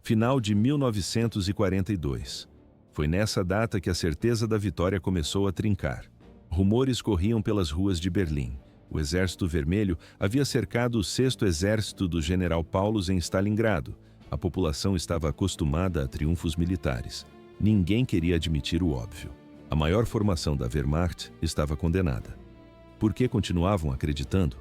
Final de 1942. Foi nessa data que a certeza da vitória começou a trincar. Rumores corriam pelas ruas de Berlim. O Exército Vermelho havia cercado o 6º Exército do General Paulus em Stalingrado. A população estava acostumada a triunfos militares. Ninguém queria admitir o óbvio. A maior formação da Wehrmacht estava condenada. Por que continuavam acreditando?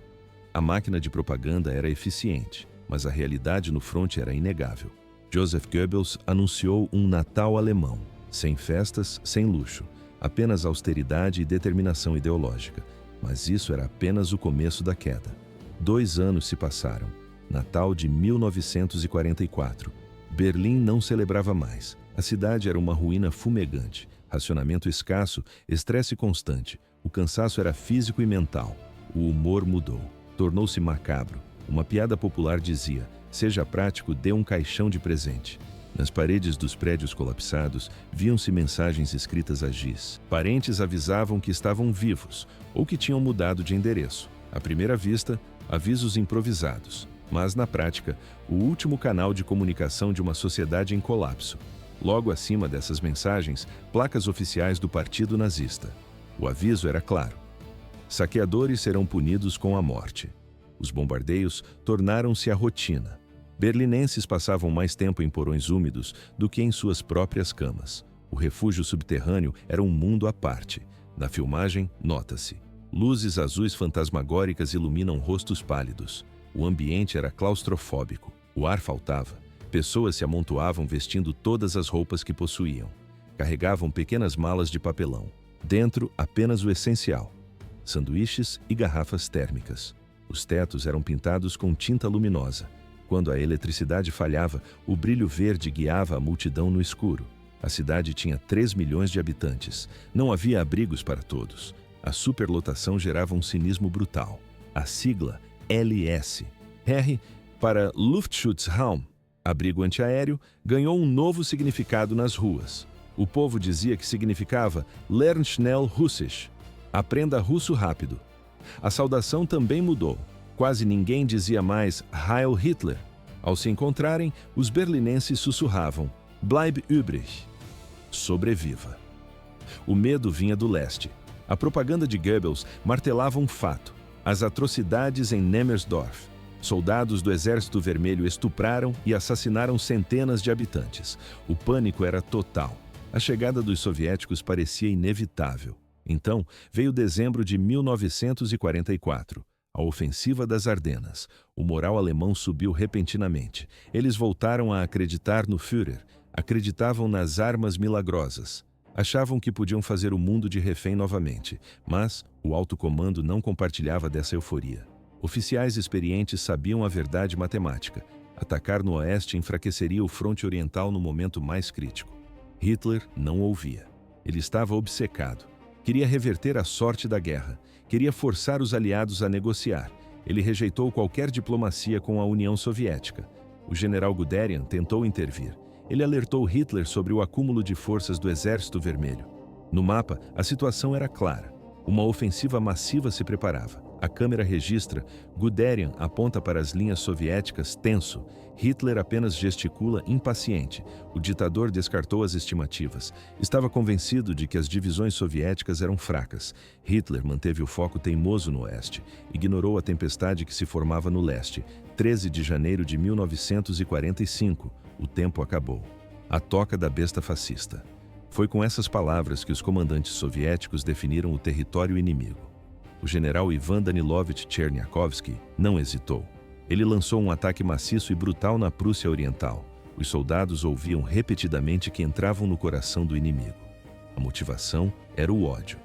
A máquina de propaganda era eficiente, mas a realidade no fronte era inegável. Joseph Goebbels anunciou um Natal alemão, sem festas, sem luxo, apenas austeridade e determinação ideológica. Mas isso era apenas o começo da queda. 2 anos se passaram. Natal de 1944. Berlim não celebrava mais. A cidade era uma ruína fumegante. Racionamento escasso, estresse constante. O cansaço era físico e mental. O humor mudou. Tornou-se macabro. Uma piada popular dizia: seja prático, dê um caixão de presente. Nas paredes dos prédios colapsados, viam-se mensagens escritas a giz. Parentes avisavam que estavam vivos ou que tinham mudado de endereço. À primeira vista, avisos improvisados, mas na prática, o último canal de comunicação de uma sociedade em colapso. Logo acima dessas mensagens, placas oficiais do Partido Nazista. O aviso era claro: saqueadores serão punidos com a morte. Os bombardeios tornaram-se a rotina. Berlinenses passavam mais tempo em porões úmidos do que em suas próprias camas. O refúgio subterrâneo era um mundo à parte. Na filmagem, nota-se: luzes azuis fantasmagóricas iluminam rostos pálidos. O ambiente era claustrofóbico. O ar faltava. Pessoas se amontoavam vestindo todas as roupas que possuíam. Carregavam pequenas malas de papelão. Dentro, apenas o essencial: sanduíches e garrafas térmicas. Os tetos eram pintados com tinta luminosa. Quando a eletricidade falhava, o brilho verde guiava a multidão no escuro. A cidade tinha 3 milhões de habitantes. Não havia abrigos para todos. A superlotação gerava um cinismo brutal. A sigla LS, R para Luftschutzraum, abrigo antiaéreo, ganhou um novo significado nas ruas. O povo dizia que significava Lern schnell Russisch, aprenda russo rápido. A saudação também mudou. Quase ninguém dizia mais Heil Hitler. Ao se encontrarem, os berlinenses sussurravam Bleib übrig, sobreviva. O medo vinha do leste. A propaganda de Goebbels martelava um fato: as atrocidades em Nemmersdorf. Soldados do Exército Vermelho estupraram e assassinaram centenas de habitantes. O pânico era total. A chegada dos soviéticos parecia inevitável. Então, veio dezembro de 1944. A ofensiva das Ardenas. O moral alemão subiu repentinamente. Eles voltaram a acreditar no Führer. Acreditavam nas armas milagrosas. Achavam que podiam fazer o mundo de refém novamente. Mas o alto comando não compartilhava dessa euforia. Oficiais experientes sabiam a verdade matemática. Atacar no oeste enfraqueceria o fronte oriental no momento mais crítico. Hitler não ouvia. Ele estava obcecado. Queria reverter a sorte da guerra. Queria forçar os aliados a negociar. Ele rejeitou qualquer diplomacia com a União Soviética. O general Guderian tentou intervir. Ele alertou Hitler sobre o acúmulo de forças do Exército Vermelho. No mapa, a situação era clara. Uma ofensiva massiva se preparava. A câmera registra: Guderian aponta para as linhas soviéticas tenso. Hitler apenas gesticula impaciente. O ditador descartou as estimativas. Estava convencido de que as divisões soviéticas eram fracas. Hitler manteve o foco teimoso no oeste. Ignorou a tempestade que se formava no leste. 13 de janeiro de 1945. O tempo acabou. A toca da besta fascista. Foi com essas palavras que os comandantes soviéticos definiram o território inimigo. O general Ivan Danilovich Cherniakovsky não hesitou. Ele lançou um ataque maciço e brutal na Prússia Oriental. Os soldados ouviam repetidamente que entravam no coração do inimigo. A motivação era o ódio.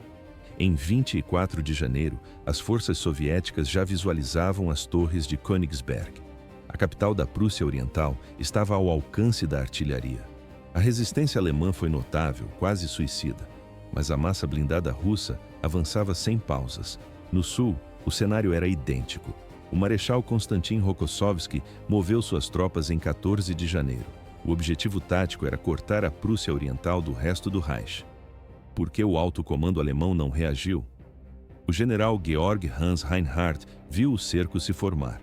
Em 24 de janeiro, as forças soviéticas já visualizavam as torres de Königsberg. A capital da Prússia Oriental estava ao alcance da artilharia. A resistência alemã foi notável, quase suicida. Mas a massa blindada russa avançava sem pausas. No sul, o cenário era idêntico. O marechal Konstantin Rokossovski moveu suas tropas em 14 de janeiro. O objetivo tático era cortar a Prússia Oriental do resto do Reich. Por que o alto comando alemão não reagiu? O general Georg Hans Reinhardt viu o cerco se formar.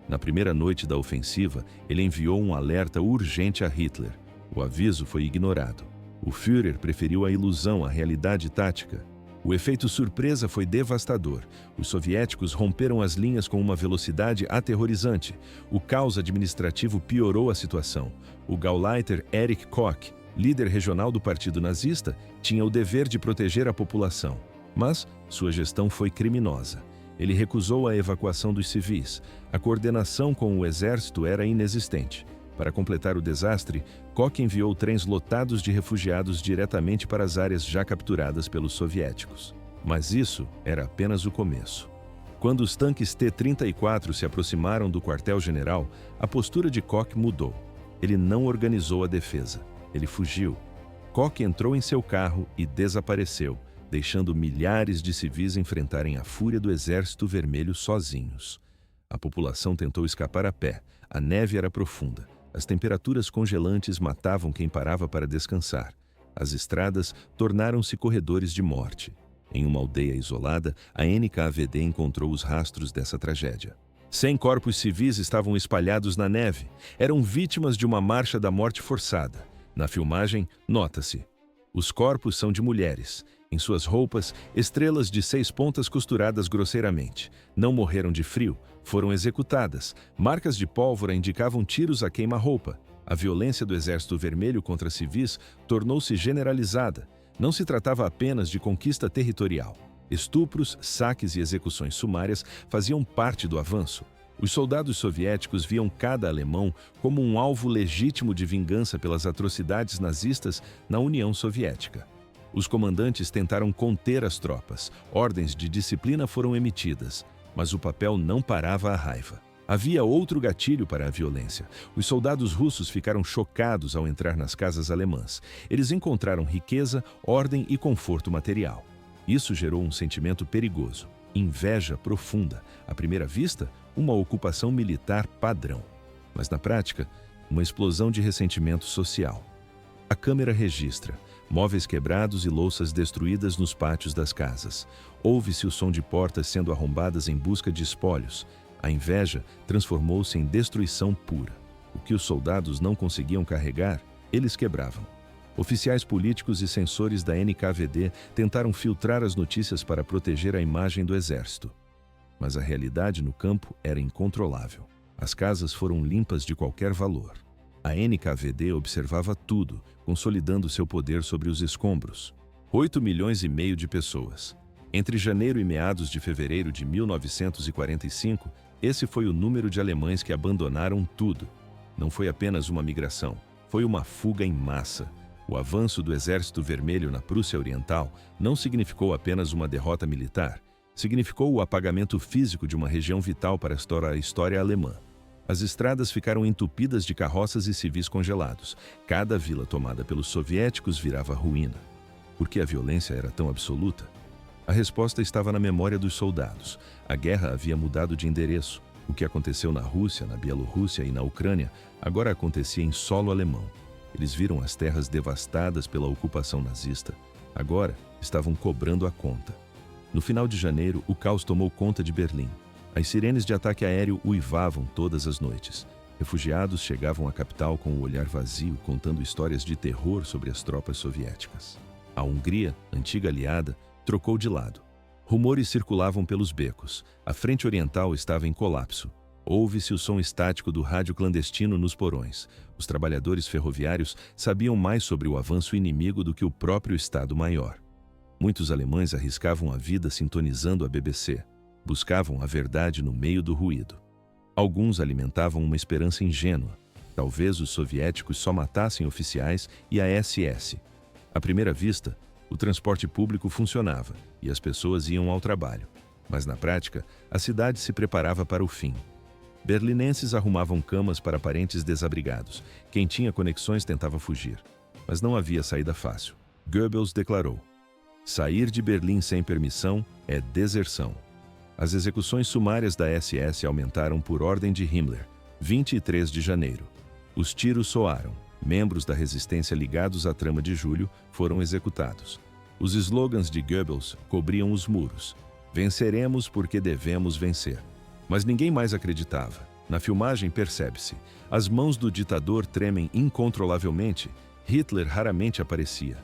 Na primeira noite da ofensiva, ele enviou um alerta urgente a Hitler. O aviso foi ignorado. O Führer preferiu a ilusão à realidade tática. O efeito surpresa foi devastador. Os soviéticos romperam as linhas com uma velocidade aterrorizante. O caos administrativo piorou a situação. O Gauleiter Erich Koch, líder regional do Partido Nazista, tinha o dever de proteger a população. Mas sua gestão foi criminosa. Ele recusou a evacuação dos civis. A coordenação com o exército era inexistente. Para completar o desastre, Koch enviou trens lotados de refugiados diretamente para as áreas já capturadas pelos soviéticos. Mas isso era apenas o começo. Quando os tanques T-34 se aproximaram do quartel-general, a postura de Koch mudou. Ele não organizou a defesa. Ele fugiu. Koch entrou em seu carro e desapareceu, deixando milhares de civis enfrentarem a fúria do Exército Vermelho sozinhos. A população tentou escapar a pé. A neve era profunda. As temperaturas congelantes matavam quem parava para descansar. As estradas tornaram-se corredores de morte. Em uma aldeia isolada, a NKVD encontrou os rastros dessa tragédia. 100 corpos civis estavam espalhados na neve. Eram vítimas de uma marcha da morte forçada. Na filmagem, nota-se: os corpos são de mulheres. Em suas roupas, estrelas de 6 pontas costuradas grosseiramente. Não morreram de frio, foram executadas. Marcas de pólvora indicavam tiros a queima-roupa. A violência do Exército Vermelho contra civis tornou-se generalizada. Não se tratava apenas de conquista territorial. Estupros, saques e execuções sumárias faziam parte do avanço. Os soldados soviéticos viam cada alemão como um alvo legítimo de vingança pelas atrocidades nazistas na União Soviética. Os comandantes tentaram conter as tropas. Ordens de disciplina foram emitidas, mas o papel não parava a raiva. Havia outro gatilho para a violência. Os soldados russos ficaram chocados ao entrar nas casas alemãs. Eles encontraram riqueza, ordem e conforto material. Isso gerou um sentimento perigoso, inveja profunda. À primeira vista, uma ocupação militar padrão. Mas na prática, uma explosão de ressentimento social. A câmera registra móveis quebrados e louças destruídas nos pátios das casas. Ouve-se o som de portas sendo arrombadas em busca de espólios. A inveja transformou-se em destruição pura. O que os soldados não conseguiam carregar, eles quebravam. Oficiais políticos e censores da NKVD tentaram filtrar as notícias para proteger a imagem do exército. Mas a realidade no campo era incontrolável. As casas foram limpas de qualquer valor. A NKVD observava tudo, consolidando seu poder sobre os escombros. 8,5 milhões de pessoas. Entre janeiro e meados de fevereiro de 1945, esse foi o número de alemães que abandonaram tudo. Não foi apenas uma migração, foi uma fuga em massa. O avanço do Exército Vermelho na Prússia Oriental não significou apenas uma derrota militar, significou o apagamento físico de uma região vital para a história alemã. As estradas ficaram entupidas de carroças e civis congelados. Cada vila tomada pelos soviéticos virava ruína. Por que a violência era tão absoluta? A resposta estava na memória dos soldados. A guerra havia mudado de endereço. O que aconteceu na Rússia, na Bielorrússia e na Ucrânia agora acontecia em solo alemão. Eles viram as terras devastadas pela ocupação nazista. Agora estavam cobrando a conta. No final de janeiro, o caos tomou conta de Berlim. As sirenes de ataque aéreo uivavam todas as noites. Refugiados chegavam à capital com o olhar vazio, contando histórias de terror sobre as tropas soviéticas. A Hungria, antiga aliada, trocou de lado. Rumores circulavam pelos becos. A frente oriental estava em colapso. Ouve-se o som estático do rádio clandestino nos porões. Os trabalhadores ferroviários sabiam mais sobre o avanço inimigo do que o próprio Estado-Maior. Muitos alemães arriscavam a vida sintonizando a BBC. Buscavam a verdade no meio do ruído. Alguns alimentavam uma esperança ingênua. Talvez os soviéticos só matassem oficiais e a SS. À primeira vista, o transporte público funcionava e as pessoas iam ao trabalho. Mas na prática, a cidade se preparava para o fim. Berlinenses arrumavam camas para parentes desabrigados. Quem tinha conexões tentava fugir. Mas não havia saída fácil. Goebbels declarou: sair de Berlim sem permissão é deserção. As execuções sumárias da SS aumentaram por ordem de Himmler, 23 de janeiro. Os tiros soaram. Membros da resistência ligados à trama de julho foram executados. Os slogans de Goebbels cobriam os muros. Venceremos porque devemos vencer. Mas ninguém mais acreditava. Na filmagem percebe-se, as mãos do ditador tremem incontrolavelmente, Hitler raramente aparecia.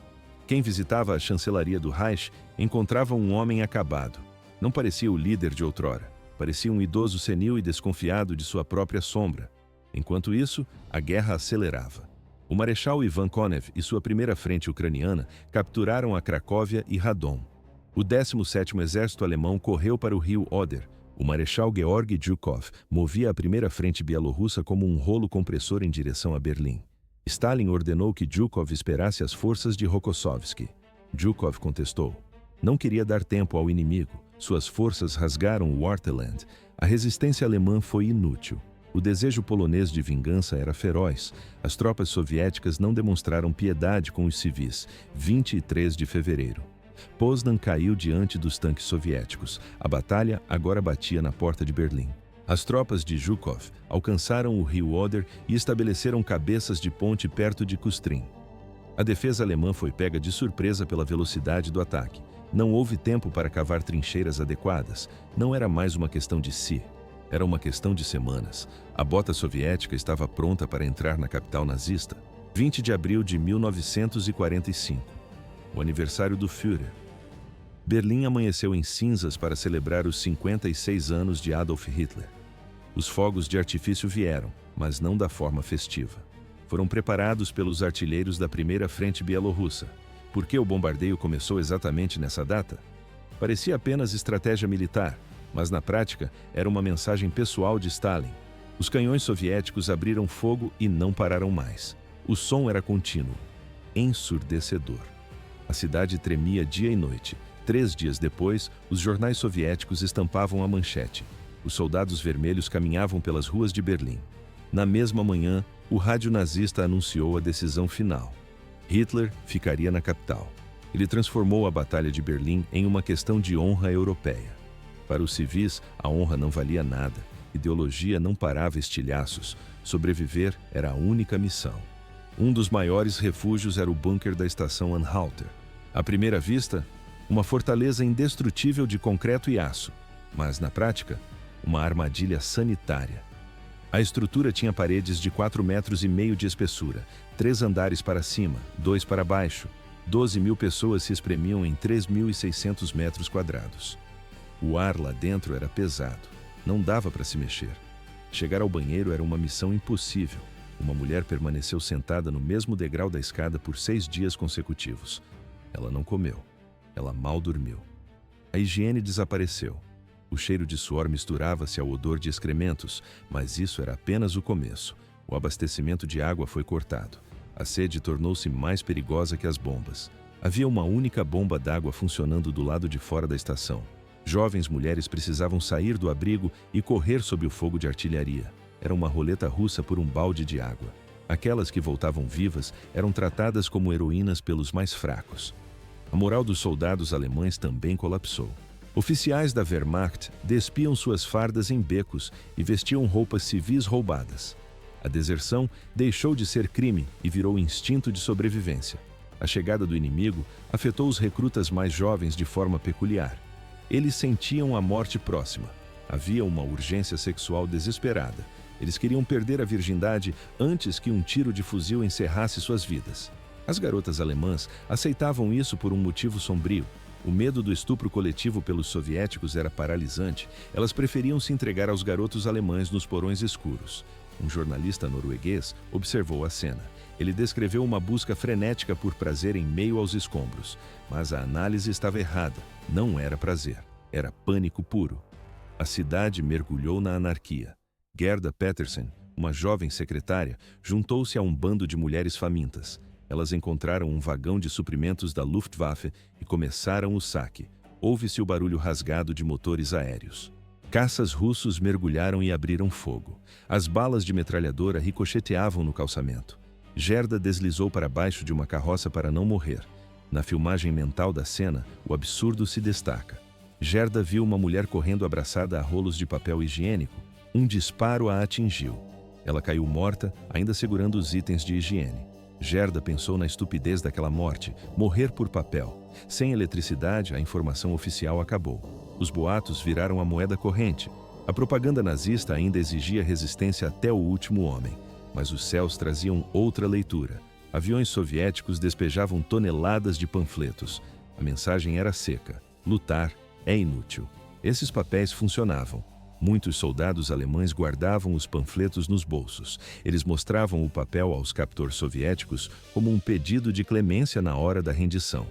Quem visitava a chancelaria do Reich encontrava um homem acabado. Não parecia o líder de outrora, parecia um idoso senil e desconfiado de sua própria sombra. Enquanto isso, a guerra acelerava. O Marechal Ivan Konev e sua primeira frente ucraniana capturaram a Cracóvia e Radom. O 17º Exército Alemão correu para o rio Oder. O Marechal Georgy Zhukov movia a primeira frente bielorrussa como um rolo compressor em direção a Berlim. Stalin ordenou que Zhukov esperasse as forças de Rokossovski. Zhukov contestou. Não queria dar tempo ao inimigo. Suas forças rasgaram o Wartheland. A resistência alemã foi inútil. O desejo polonês de vingança era feroz. As tropas soviéticas não demonstraram piedade com os civis. 23 de fevereiro. Poznan caiu diante dos tanques soviéticos. A batalha agora batia na porta de Berlim. As tropas de Zhukov alcançaram o rio Oder e estabeleceram cabeças de ponte perto de Kustrin. A defesa alemã foi pega de surpresa pela velocidade do ataque. Não houve tempo para cavar trincheiras adequadas. Não era mais uma questão de si. Era uma questão de semanas. A bota soviética estava pronta para entrar na capital nazista. 20 de abril de 1945. O aniversário do Führer. Berlim amanheceu em cinzas para celebrar os 56 anos de Adolf Hitler. Os fogos de artifício vieram, mas não da forma festiva. Foram preparados pelos artilheiros da primeira frente bielorrussa. Por que o bombardeio começou exatamente nessa data? Parecia apenas estratégia militar, mas na prática era uma mensagem pessoal de Stalin. Os canhões soviéticos abriram fogo e não pararam mais. O som era contínuo, ensurdecedor. A cidade tremia dia e noite. 3 dias depois, os jornais soviéticos estampavam a manchete. Os soldados vermelhos caminhavam pelas ruas de Berlim. Na mesma manhã, o rádio nazista anunciou a decisão final. Hitler ficaria na capital. Ele transformou a Batalha de Berlim em uma questão de honra europeia. Para os civis, a honra não valia nada. Ideologia não parava estilhaços. Sobreviver era a única missão. Um dos maiores refúgios era o bunker da estação Anhalter. À primeira vista, uma fortaleza indestrutível de concreto e aço, mas, na prática, uma armadilha sanitária. A estrutura tinha paredes de 4,5 metros de espessura, 3 andares para cima, 2 para baixo. 12.000 pessoas se espremiam em 3.600 metros quadrados. O ar lá dentro era pesado. Não dava para se mexer. Chegar ao banheiro era uma missão impossível. Uma mulher permaneceu sentada no mesmo degrau da escada por 6 dias consecutivos. Ela não comeu. Ela mal dormiu. A higiene desapareceu. O cheiro de suor misturava-se ao odor de excrementos, mas isso era apenas o começo. O abastecimento de água foi cortado. A sede tornou-se mais perigosa que as bombas. Havia uma única bomba d'água funcionando do lado de fora da estação. Jovens mulheres precisavam sair do abrigo e correr sob o fogo de artilharia. Era uma roleta russa por um balde de água. Aquelas que voltavam vivas eram tratadas como heroínas pelos mais fracos. A moral dos soldados alemães também colapsou. Oficiais da Wehrmacht despiam suas fardas em becos e vestiam roupas civis roubadas. A deserção deixou de ser crime e virou instinto de sobrevivência. A chegada do inimigo afetou os recrutas mais jovens de forma peculiar. Eles sentiam a morte próxima. Havia uma urgência sexual desesperada. Eles queriam perder a virgindade antes que um tiro de fuzil encerrasse suas vidas. As garotas alemãs aceitavam isso por um motivo sombrio. O medo do estupro coletivo pelos soviéticos era paralisante. Elas preferiam se entregar aos garotos alemães nos porões escuros. Um jornalista norueguês observou a cena. Ele descreveu uma busca frenética por prazer em meio aos escombros. Mas a análise estava errada. Não era prazer. Era pânico puro. A cidade mergulhou na anarquia. Gerda Petersen, uma jovem secretária, juntou-se a um bando de mulheres famintas. Elas encontraram um vagão de suprimentos da Luftwaffe e começaram o saque. Ouve-se o barulho rasgado de motores aéreos. Caças russos mergulharam e abriram fogo. As balas de metralhadora ricocheteavam no calçamento. Gerda deslizou para baixo de uma carroça para não morrer. Na filmagem mental da cena, o absurdo se destaca. Gerda viu uma mulher correndo abraçada a rolos de papel higiênico. Um disparo a atingiu. Ela caiu morta, ainda segurando os itens de higiene. Gerda pensou na estupidez daquela morte, morrer por papel. Sem eletricidade, a informação oficial acabou. Os boatos viraram a moeda corrente. A propaganda nazista ainda exigia resistência até o último homem, mas os céus traziam outra leitura. Aviões soviéticos despejavam toneladas de panfletos. A mensagem era seca: lutar é inútil. Esses papéis funcionavam. Muitos soldados alemães guardavam os panfletos nos bolsos. Eles mostravam o papel aos captores soviéticos como um pedido de clemência na hora da rendição.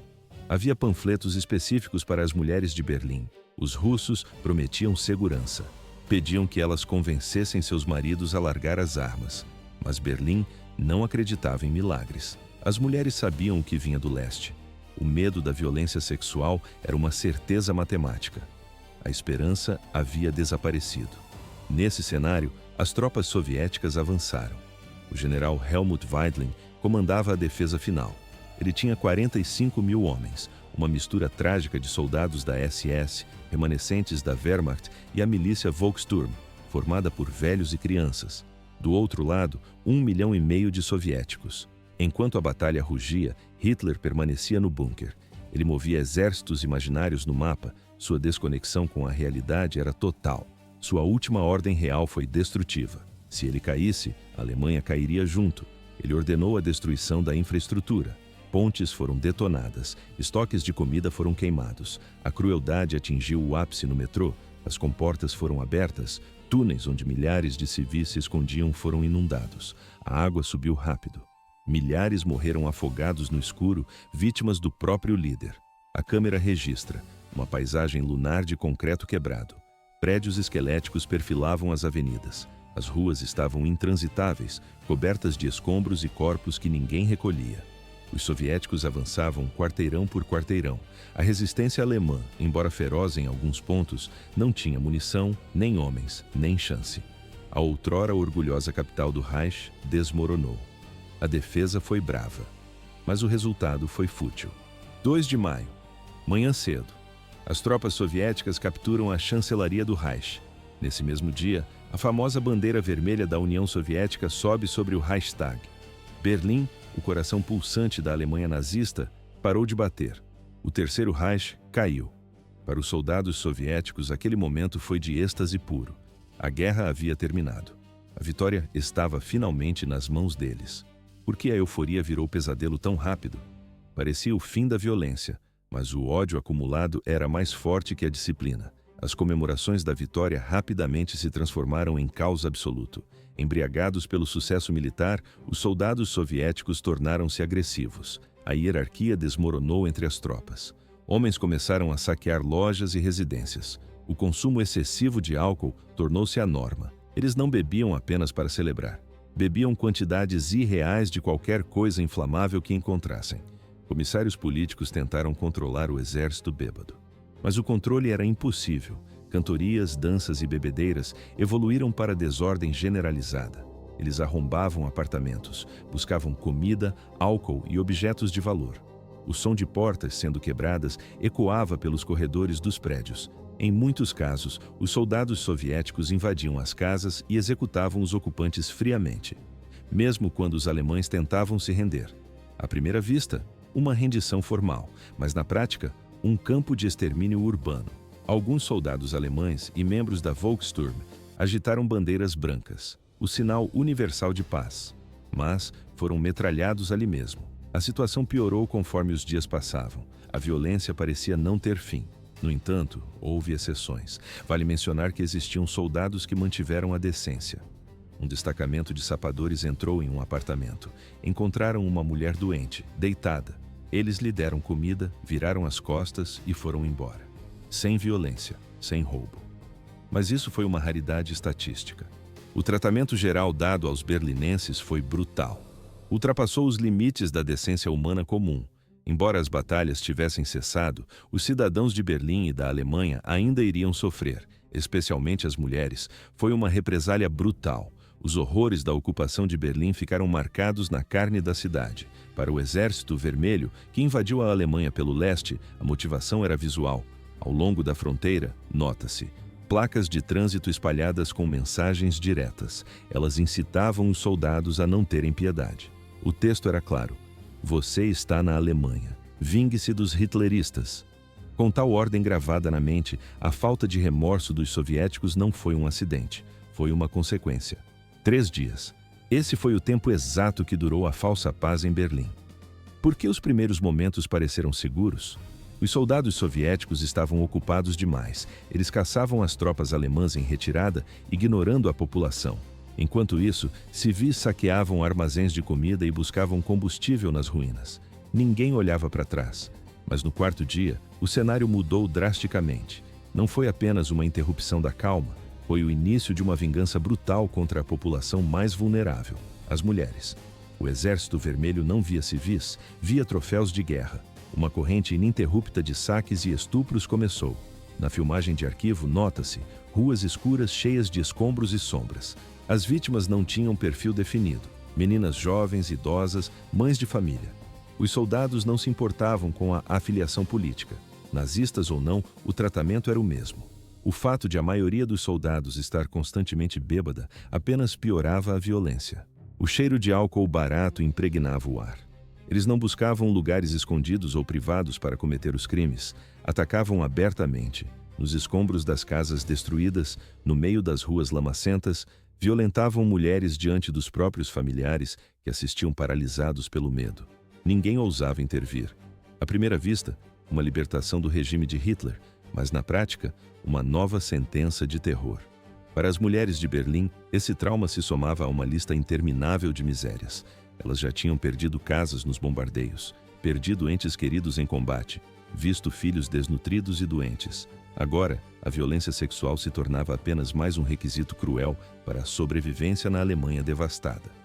Havia panfletos específicos para as mulheres de Berlim. Os russos prometiam segurança. Pediam que elas convencessem seus maridos a largar as armas. Mas Berlim não acreditava em milagres. As mulheres sabiam o que vinha do leste. O medo da violência sexual era uma certeza matemática. A esperança havia desaparecido. Nesse cenário, as tropas soviéticas avançaram. O general Helmut Weidling comandava a defesa final. Ele tinha 45 mil homens, uma mistura trágica de soldados da SS, remanescentes da Wehrmacht e a milícia Volkssturm, formada por velhos e crianças. Do outro lado, 1,5 milhão de soviéticos. Enquanto a batalha rugia, Hitler permanecia no bunker. Ele movia exércitos imaginários no mapa. Sua desconexão com a realidade era total. Sua última ordem real foi destrutiva. Se ele caísse, a Alemanha cairia junto. Ele ordenou a destruição da infraestrutura. Pontes foram detonadas, estoques de comida foram queimados, a crueldade atingiu o ápice no metrô, as comportas foram abertas, túneis onde milhares de civis se escondiam foram inundados, a água subiu rápido. Milhares morreram afogados no escuro, vítimas do próprio líder. A câmera registra uma paisagem lunar de concreto quebrado. Prédios esqueléticos perfilavam as avenidas. As ruas estavam intransitáveis, cobertas de escombros e corpos que ninguém recolhia. Os soviéticos avançavam quarteirão por quarteirão. A resistência alemã, embora feroz em alguns pontos, não tinha munição, nem homens, nem chance. A outrora orgulhosa capital do Reich desmoronou. A defesa foi brava, mas o resultado foi fútil. 2 de maio, manhã cedo. As tropas soviéticas capturam a chancelaria do Reich. Nesse mesmo dia, a famosa bandeira vermelha da União Soviética sobe sobre o Reichstag. Berlim, o coração pulsante da Alemanha nazista, parou de bater. O Terceiro Reich caiu. Para os soldados soviéticos, aquele momento foi de êxtase puro. A guerra havia terminado. A vitória estava finalmente nas mãos deles. Por que a euforia virou pesadelo tão rápido? Parecia o fim da violência, mas o ódio acumulado era mais forte que a disciplina. As comemorações da vitória rapidamente se transformaram em caos absoluto. Embriagados pelo sucesso militar, os soldados soviéticos tornaram-se agressivos. A hierarquia desmoronou entre as tropas. Homens começaram a saquear lojas e residências. O consumo excessivo de álcool tornou-se a norma. Eles não bebiam apenas para celebrar. Bebiam quantidades irreais de qualquer coisa inflamável que encontrassem. Comissários políticos tentaram controlar o exército bêbado. Mas o controle era impossível. Cantorias, danças e bebedeiras evoluíram para desordem generalizada. Eles arrombavam apartamentos, buscavam comida, álcool e objetos de valor. O som de portas sendo quebradas ecoava pelos corredores dos prédios. Em muitos casos, os soldados soviéticos invadiam as casas e executavam os ocupantes friamente, mesmo quando os alemães tentavam se render. À primeira vista, uma rendição formal, mas na prática, um campo de extermínio urbano. Alguns soldados alemães e membros da Volkssturm agitaram bandeiras brancas, o sinal universal de paz, mas foram metralhados ali mesmo. A situação piorou conforme os dias passavam. A violência parecia não ter fim. No entanto, houve exceções. Vale mencionar que existiam soldados que mantiveram a decência. Um destacamento de sapadores entrou em um apartamento. Encontraram uma mulher doente, deitada. Eles lhe deram comida, viraram as costas e foram embora. Sem violência, sem roubo. Mas isso foi uma raridade estatística. O tratamento geral dado aos berlinenses foi brutal. Ultrapassou os limites da decência humana comum. Embora as batalhas tivessem cessado, os cidadãos de Berlim e da Alemanha ainda iriam sofrer, especialmente as mulheres. Foi uma represália brutal. Os horrores da ocupação de Berlim ficaram marcados na carne da cidade. Para o Exército Vermelho, que invadiu a Alemanha pelo leste, a motivação era visual. Ao longo da fronteira, nota-se placas de trânsito espalhadas com mensagens diretas. Elas incitavam os soldados a não terem piedade. O texto era claro: você está na Alemanha. Vingue-se dos hitleristas. Com tal ordem gravada na mente, a falta de remorso dos soviéticos não foi um acidente, foi uma consequência. 3 dias. Esse foi o tempo exato que durou a falsa paz em Berlim. Por que os primeiros momentos pareceram seguros? Os soldados soviéticos estavam ocupados demais. Eles caçavam as tropas alemãs em retirada, ignorando a população. Enquanto isso, civis saqueavam armazéns de comida e buscavam combustível nas ruínas. Ninguém olhava para trás. Mas no 4º dia, o cenário mudou drasticamente. Não foi apenas uma interrupção da calma, foi o início de uma vingança brutal contra a população mais vulnerável, as mulheres. O Exército Vermelho não via civis, via troféus de guerra. Uma corrente ininterrupta de saques e estupros começou. Na filmagem de arquivo, nota-se ruas escuras cheias de escombros e sombras. As vítimas não tinham perfil definido. Meninas jovens, idosas, mães de família. Os soldados não se importavam com a afiliação política. Nazistas ou não, o tratamento era o mesmo. O fato de a maioria dos soldados estar constantemente bêbada apenas piorava a violência. O cheiro de álcool barato impregnava o ar. Eles não buscavam lugares escondidos ou privados para cometer os crimes. Atacavam abertamente, nos escombros das casas destruídas, no meio das ruas lamacentas, violentavam mulheres diante dos próprios familiares que assistiam paralisados pelo medo. Ninguém ousava intervir. À primeira vista, uma libertação do regime de Hitler, mas na prática, uma nova sentença de terror. Para as mulheres de Berlim, esse trauma se somava a uma lista interminável de misérias. Elas já tinham perdido casas nos bombardeios, perdido entes queridos em combate, visto filhos desnutridos e doentes. Agora, a violência sexual se tornava apenas mais um requisito cruel para a sobrevivência na Alemanha devastada.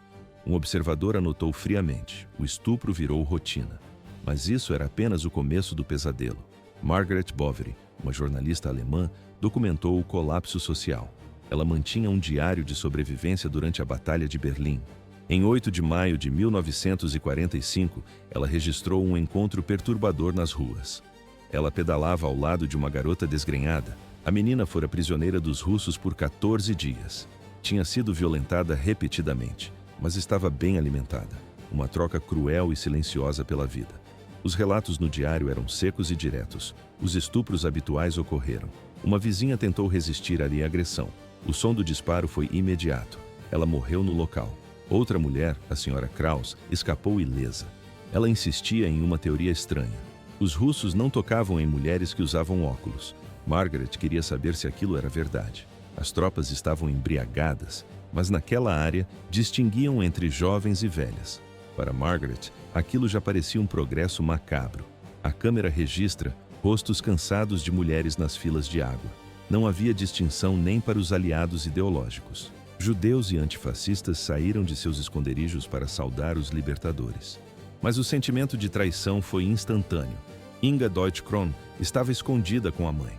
Um observador anotou friamente: o estupro virou rotina. Mas isso era apenas o começo do pesadelo. Margaret Bovary, uma jornalista alemã, documentou o colapso social. Ela mantinha um diário de sobrevivência durante a Batalha de Berlim. Em 8 de maio de 1945, ela registrou um encontro perturbador nas ruas. Ela pedalava ao lado de uma garota desgrenhada. A menina fora prisioneira dos russos por 14 dias. Tinha sido violentada repetidamente, mas estava bem alimentada. Uma troca cruel e silenciosa pela vida. Os relatos no diário eram secos e diretos. Os estupros habituais ocorreram. Uma vizinha tentou resistir à agressão. O som do disparo foi imediato. Ela morreu no local. Outra mulher, a senhora Kraus, escapou ilesa. Ela insistia em uma teoria estranha. Os russos não tocavam em mulheres que usavam óculos. Margaret queria saber se aquilo era verdade. As tropas estavam embriagadas, mas naquela área distinguiam entre jovens e velhas. Para Margaret, aquilo já parecia um progresso macabro. A câmera registra rostos cansados de mulheres nas filas de água. Não havia distinção nem para os aliados ideológicos. Judeus e antifascistas saíram de seus esconderijos para saudar os libertadores. Mas o sentimento de traição foi instantâneo. Inga Deutsch-Kron estava escondida com a mãe.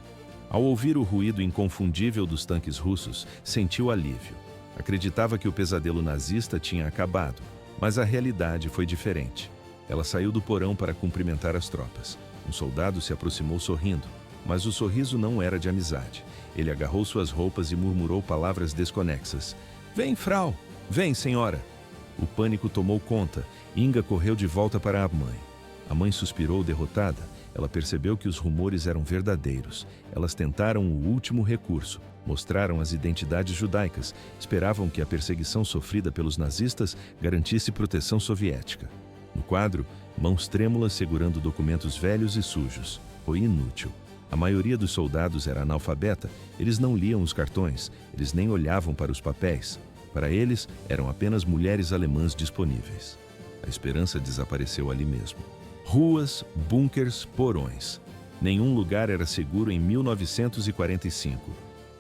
Ao ouvir o ruído inconfundível dos tanques russos, sentiu alívio. Acreditava que o pesadelo nazista tinha acabado, mas a realidade foi diferente. Ela saiu do porão para cumprimentar as tropas. Um soldado se aproximou sorrindo, mas o sorriso não era de amizade. Ele agarrou suas roupas e murmurou palavras desconexas. "Vem, Frau! Vem, senhora!" O pânico tomou conta. Inga correu de volta para a mãe. A mãe suspirou derrotada. Ela percebeu que os rumores eram verdadeiros. Elas tentaram o último recurso. Mostraram as identidades judaicas. Esperavam que a perseguição sofrida pelos nazistas garantisse proteção soviética. No quadro, mãos trêmulas segurando documentos velhos e sujos. Foi inútil. A maioria dos soldados era analfabeta. Eles não liam os cartões. Eles nem olhavam para os papéis. Para eles, eram apenas mulheres alemãs disponíveis. A esperança desapareceu ali mesmo. Ruas, bunkers, porões. Nenhum lugar era seguro em 1945.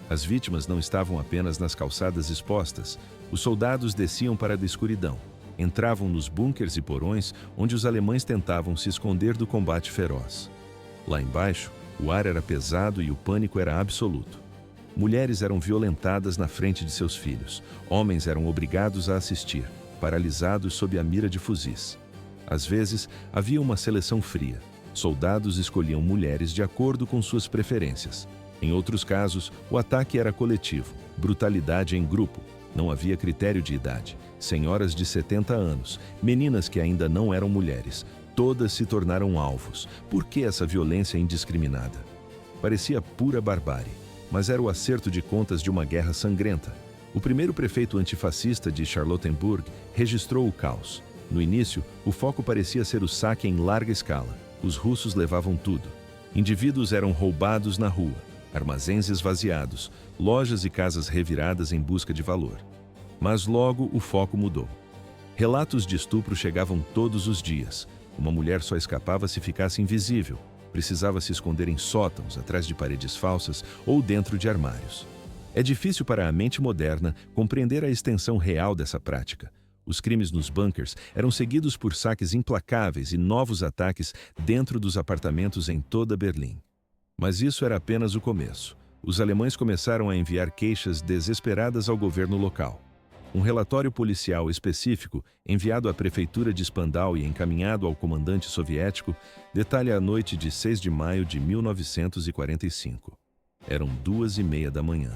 As vítimas não estavam apenas nas calçadas expostas. Os soldados desciam para a escuridão. Entravam nos bunkers e porões onde os alemães tentavam se esconder do combate feroz. Lá embaixo, o ar era pesado e o pânico era absoluto. Mulheres eram violentadas na frente de seus filhos. Homens eram obrigados a assistir, paralisados sob a mira de fuzis. Às vezes, havia uma seleção fria. Soldados escolhiam mulheres de acordo com suas preferências. Em outros casos, o ataque era coletivo, brutalidade em grupo. Não havia critério de idade. Senhoras de 70 anos, meninas que ainda não eram mulheres, Todas se tornaram alvos. Por que essa violência indiscriminada? Parecia pura barbárie, mas era o acerto de contas de uma guerra sangrenta. O primeiro prefeito antifascista de Charlottenburg registrou o caos. No início, o foco parecia ser o saque em larga escala. Os russos levavam tudo. Indivíduos eram roubados na rua, armazéns esvaziados, lojas e casas reviradas em busca de valor. Mas logo o foco mudou. Relatos de estupro chegavam todos os dias. Uma mulher só escapava se ficasse invisível. Precisava se esconder em sótãos, atrás de paredes falsas ou dentro de armários. É difícil para a mente moderna compreender a extensão real dessa prática. Os crimes nos bunkers eram seguidos por saques implacáveis e novos ataques dentro dos apartamentos em toda Berlim. Mas isso era apenas o começo. Os alemães começaram a enviar queixas desesperadas ao governo local. Um relatório policial específico, enviado à prefeitura de Spandau e encaminhado ao comandante soviético, detalha a noite de 6 de maio de 1945. Eram 2h30 da manhã.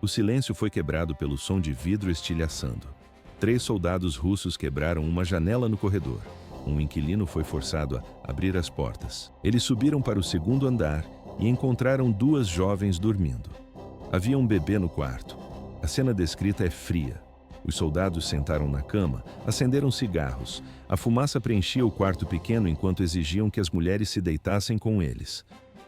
O silêncio foi quebrado pelo som de vidro estilhaçando. 3 soldados russos quebraram uma janela no corredor. Um inquilino foi forçado a abrir as portas. Eles subiram para o segundo andar e encontraram 2 jovens dormindo. Havia um bebê no quarto. A cena descrita é fria. Os soldados sentaram na cama, acenderam cigarros. A fumaça preenchia o quarto pequeno enquanto exigiam que as mulheres se deitassem com eles.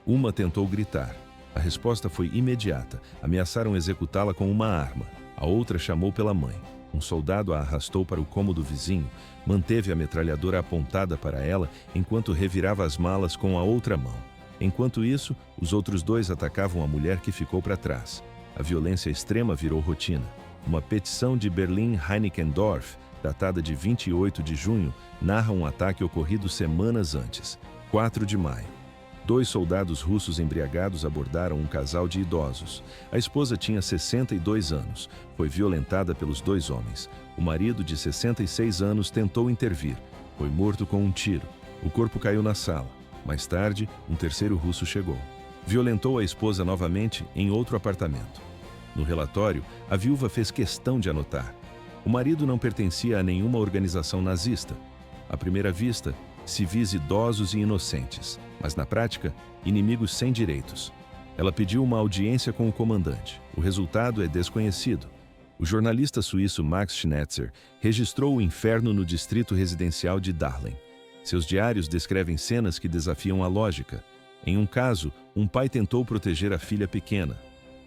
Uma tentou gritar. A resposta foi imediata. Ameaçaram executá-la com uma arma. A outra chamou pela mãe. Um soldado a arrastou para o cômodo vizinho, manteve a metralhadora apontada para ela enquanto revirava as malas com a outra mão. Enquanto isso, os outros 2 atacavam a mulher que ficou para trás. A violência extrema virou rotina. Uma petição de Berlin-Reinickendorf, datada de 28 de junho, narra um ataque ocorrido semanas antes, 4 de maio. 2 soldados russos embriagados abordaram um casal de idosos. A esposa tinha 62 anos. Foi violentada pelos 2 homens. O marido, de 66 anos, tentou intervir. Foi morto com um tiro. O corpo caiu na sala. Mais tarde, um terceiro russo chegou. Violentou a esposa novamente em outro apartamento. No relatório, a viúva fez questão de anotar. O marido não pertencia a nenhuma organização nazista. À primeira vista, civis idosos e inocentes, mas na prática, inimigos sem direitos. Ela pediu uma audiência com o comandante. O resultado é desconhecido. O jornalista suíço Max Schnetzer registrou o inferno no distrito residencial de Dahlem. Seus diários descrevem cenas que desafiam a lógica. Em um caso, um pai tentou proteger a filha pequena.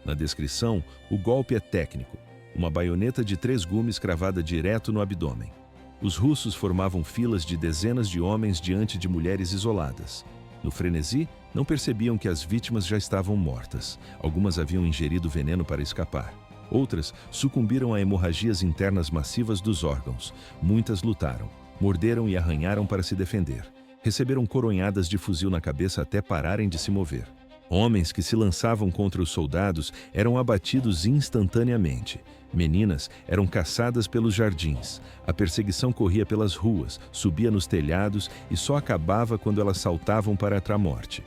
Na descrição, o golpe é técnico. Uma baioneta de 3 gumes cravada direto no abdômen. Os russos formavam filas de dezenas de homens diante de mulheres isoladas. No frenesi, não percebiam que as vítimas já estavam mortas. Algumas haviam ingerido veneno para escapar. Outras sucumbiram a hemorragias internas massivas dos órgãos. Muitas lutaram, morderam e arranharam para se defender. Receberam coronhadas de fuzil na cabeça até pararem de se mover. Homens que se lançavam contra os soldados eram abatidos instantaneamente. Meninas eram caçadas pelos jardins. A perseguição corria pelas ruas, subia nos telhados e só acabava quando elas saltavam para a morte.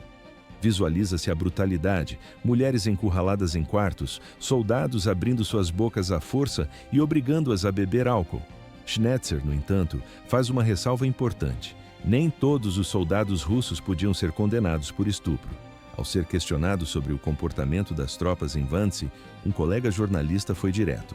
Visualiza-se a brutalidade, mulheres encurraladas em quartos, soldados abrindo suas bocas à força e obrigando-as a beber álcool. Schnetzer, no entanto, faz uma ressalva importante. Nem todos os soldados russos podiam ser condenados por estupro. Ao ser questionado sobre o comportamento das tropas em Wannsee, um colega jornalista foi direto.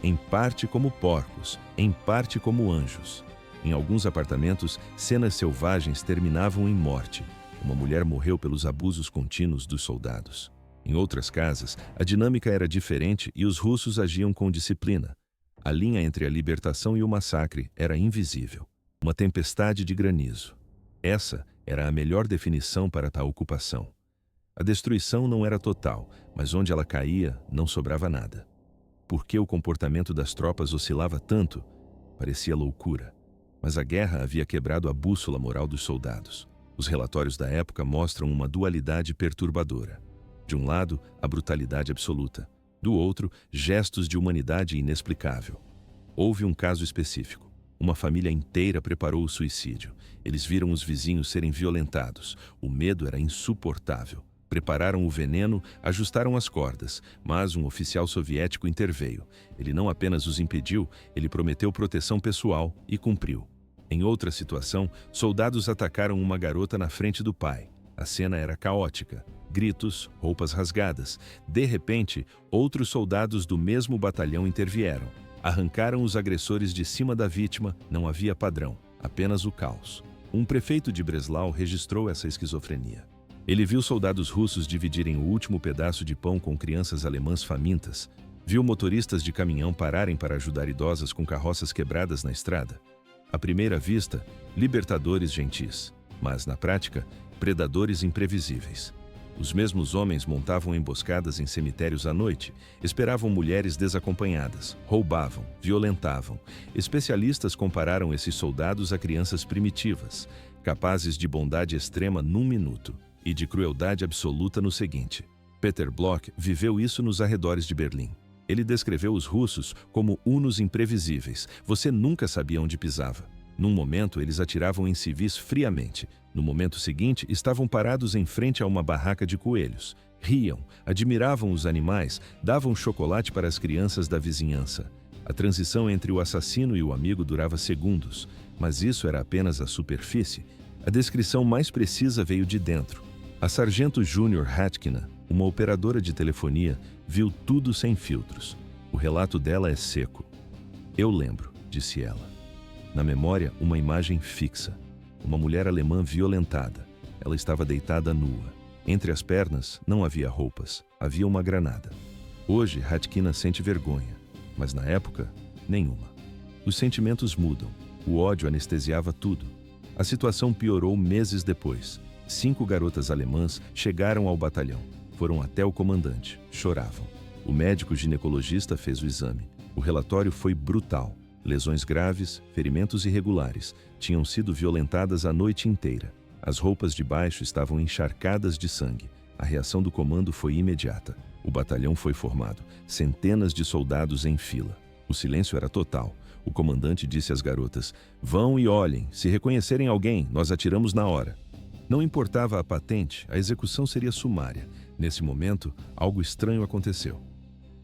Em parte como porcos, em parte como anjos. Em alguns apartamentos, cenas selvagens terminavam em morte. Uma mulher morreu pelos abusos contínuos dos soldados. Em outras casas, a dinâmica era diferente e os russos agiam com disciplina. A linha entre a libertação e o massacre era invisível. Uma tempestade de granizo. Essa era a melhor definição para tal ocupação. A destruição não era total, mas onde ela caía, não sobrava nada. Por que o comportamento das tropas oscilava tanto? Parecia loucura. Mas a guerra havia quebrado a bússola moral dos soldados. Os relatórios da época mostram uma dualidade perturbadora. De um lado, a brutalidade absoluta. Do outro, gestos de humanidade inexplicável. Houve um caso específico. Uma família inteira preparou o suicídio. Eles viram os vizinhos serem violentados. O medo era insuportável. Prepararam o veneno, ajustaram as cordas, mas um oficial soviético interveio. Ele não apenas os impediu, ele prometeu proteção pessoal e cumpriu. Em outra situação, soldados atacaram uma garota na frente do pai. A cena era caótica. Gritos, roupas rasgadas. De repente, outros soldados do mesmo batalhão intervieram. Arrancaram os agressores de cima da vítima, não havia padrão, apenas o caos. Um prefeito de Breslau registrou essa esquizofrenia. Ele viu soldados russos dividirem o último pedaço de pão com crianças alemãs famintas, viu motoristas de caminhão pararem para ajudar idosas com carroças quebradas na estrada. À primeira vista, libertadores gentis, mas, na prática, predadores imprevisíveis. Os mesmos homens montavam emboscadas em cemitérios à noite, esperavam mulheres desacompanhadas, roubavam, violentavam. Especialistas compararam esses soldados a crianças primitivas, capazes de bondade extrema num minuto e de crueldade absoluta no seguinte. Peter Bloch viveu isso nos arredores de Berlim. Ele descreveu os russos como hunos imprevisíveis. Você nunca sabia onde pisava. Num momento, eles atiravam em civis friamente. No momento seguinte, estavam parados em frente a uma barraca de coelhos. Riam, admiravam os animais, davam chocolate para as crianças da vizinhança. A transição entre o assassino e o amigo durava segundos, mas isso era apenas a superfície. A descrição mais precisa veio de dentro. A sargento Júnior Hatkina, uma operadora de telefonia, viu tudo sem filtros. O relato dela é seco. Eu lembro, disse ela. Na memória, uma imagem fixa. Uma mulher alemã violentada. Ela estava deitada nua. Entre as pernas, não havia roupas. Havia uma granada. Hoje, Hatkina sente vergonha. Mas na época, nenhuma. Os sentimentos mudam. O ódio anestesiava tudo. A situação piorou meses depois. 5 garotas alemãs chegaram ao batalhão. Foram até o comandante. Choravam. O médico ginecologista fez o exame. O relatório foi brutal. Lesões graves, ferimentos irregulares, tinham sido violentadas a noite inteira. As roupas de baixo estavam encharcadas de sangue. A reação do comando foi imediata. O batalhão foi formado, centenas de soldados em fila. O silêncio era total. O comandante disse às garotas: "Vão e olhem, se reconhecerem alguém, nós atiramos na hora." Não importava a patente, a execução seria sumária. Nesse momento, algo estranho aconteceu.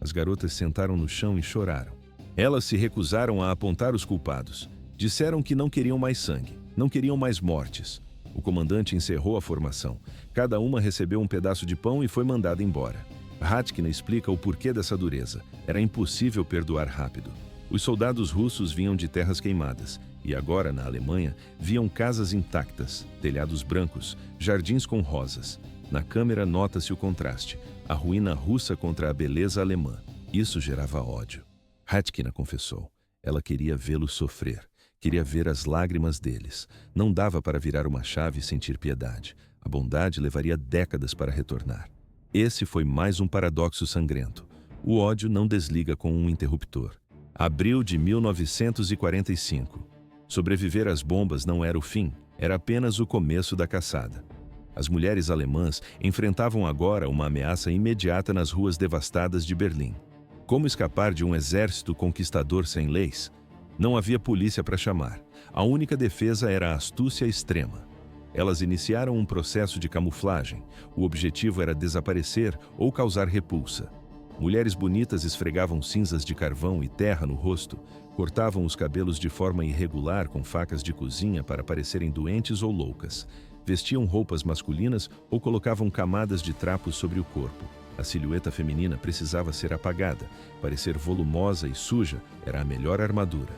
As garotas sentaram no chão e choraram. Elas se recusaram a apontar os culpados. Disseram que não queriam mais sangue, não queriam mais mortes. O comandante encerrou a formação. Cada uma recebeu um pedaço de pão e foi mandada embora. Hatkina explica o porquê dessa dureza. Era impossível perdoar rápido. Os soldados russos vinham de terras queimadas. E agora, na Alemanha, viam casas intactas, telhados brancos, jardins com rosas. Na câmera nota-se o contraste. A ruína russa contra a beleza alemã. Isso gerava ódio. Hatkina confessou. Ela queria vê-los sofrer. Queria ver as lágrimas deles. Não dava para virar uma chave e sentir piedade. A bondade levaria décadas para retornar. Esse foi mais um paradoxo sangrento. O ódio não desliga com um interruptor. Abril de 1945. Sobreviver às bombas não era o fim, era apenas o começo da caçada. As mulheres alemãs enfrentavam agora uma ameaça imediata nas ruas devastadas de Berlim. Como escapar de um exército conquistador sem leis? Não havia polícia para chamar. A única defesa era a astúcia extrema. Elas iniciaram um processo de camuflagem. O objetivo era desaparecer ou causar repulsa. Mulheres bonitas esfregavam cinzas de carvão e terra no rosto, cortavam os cabelos de forma irregular com facas de cozinha para parecerem doentes ou loucas. Vestiam roupas masculinas ou colocavam camadas de trapos sobre o corpo. A silhueta feminina precisava ser apagada. Parecer volumosa e suja era a melhor armadura.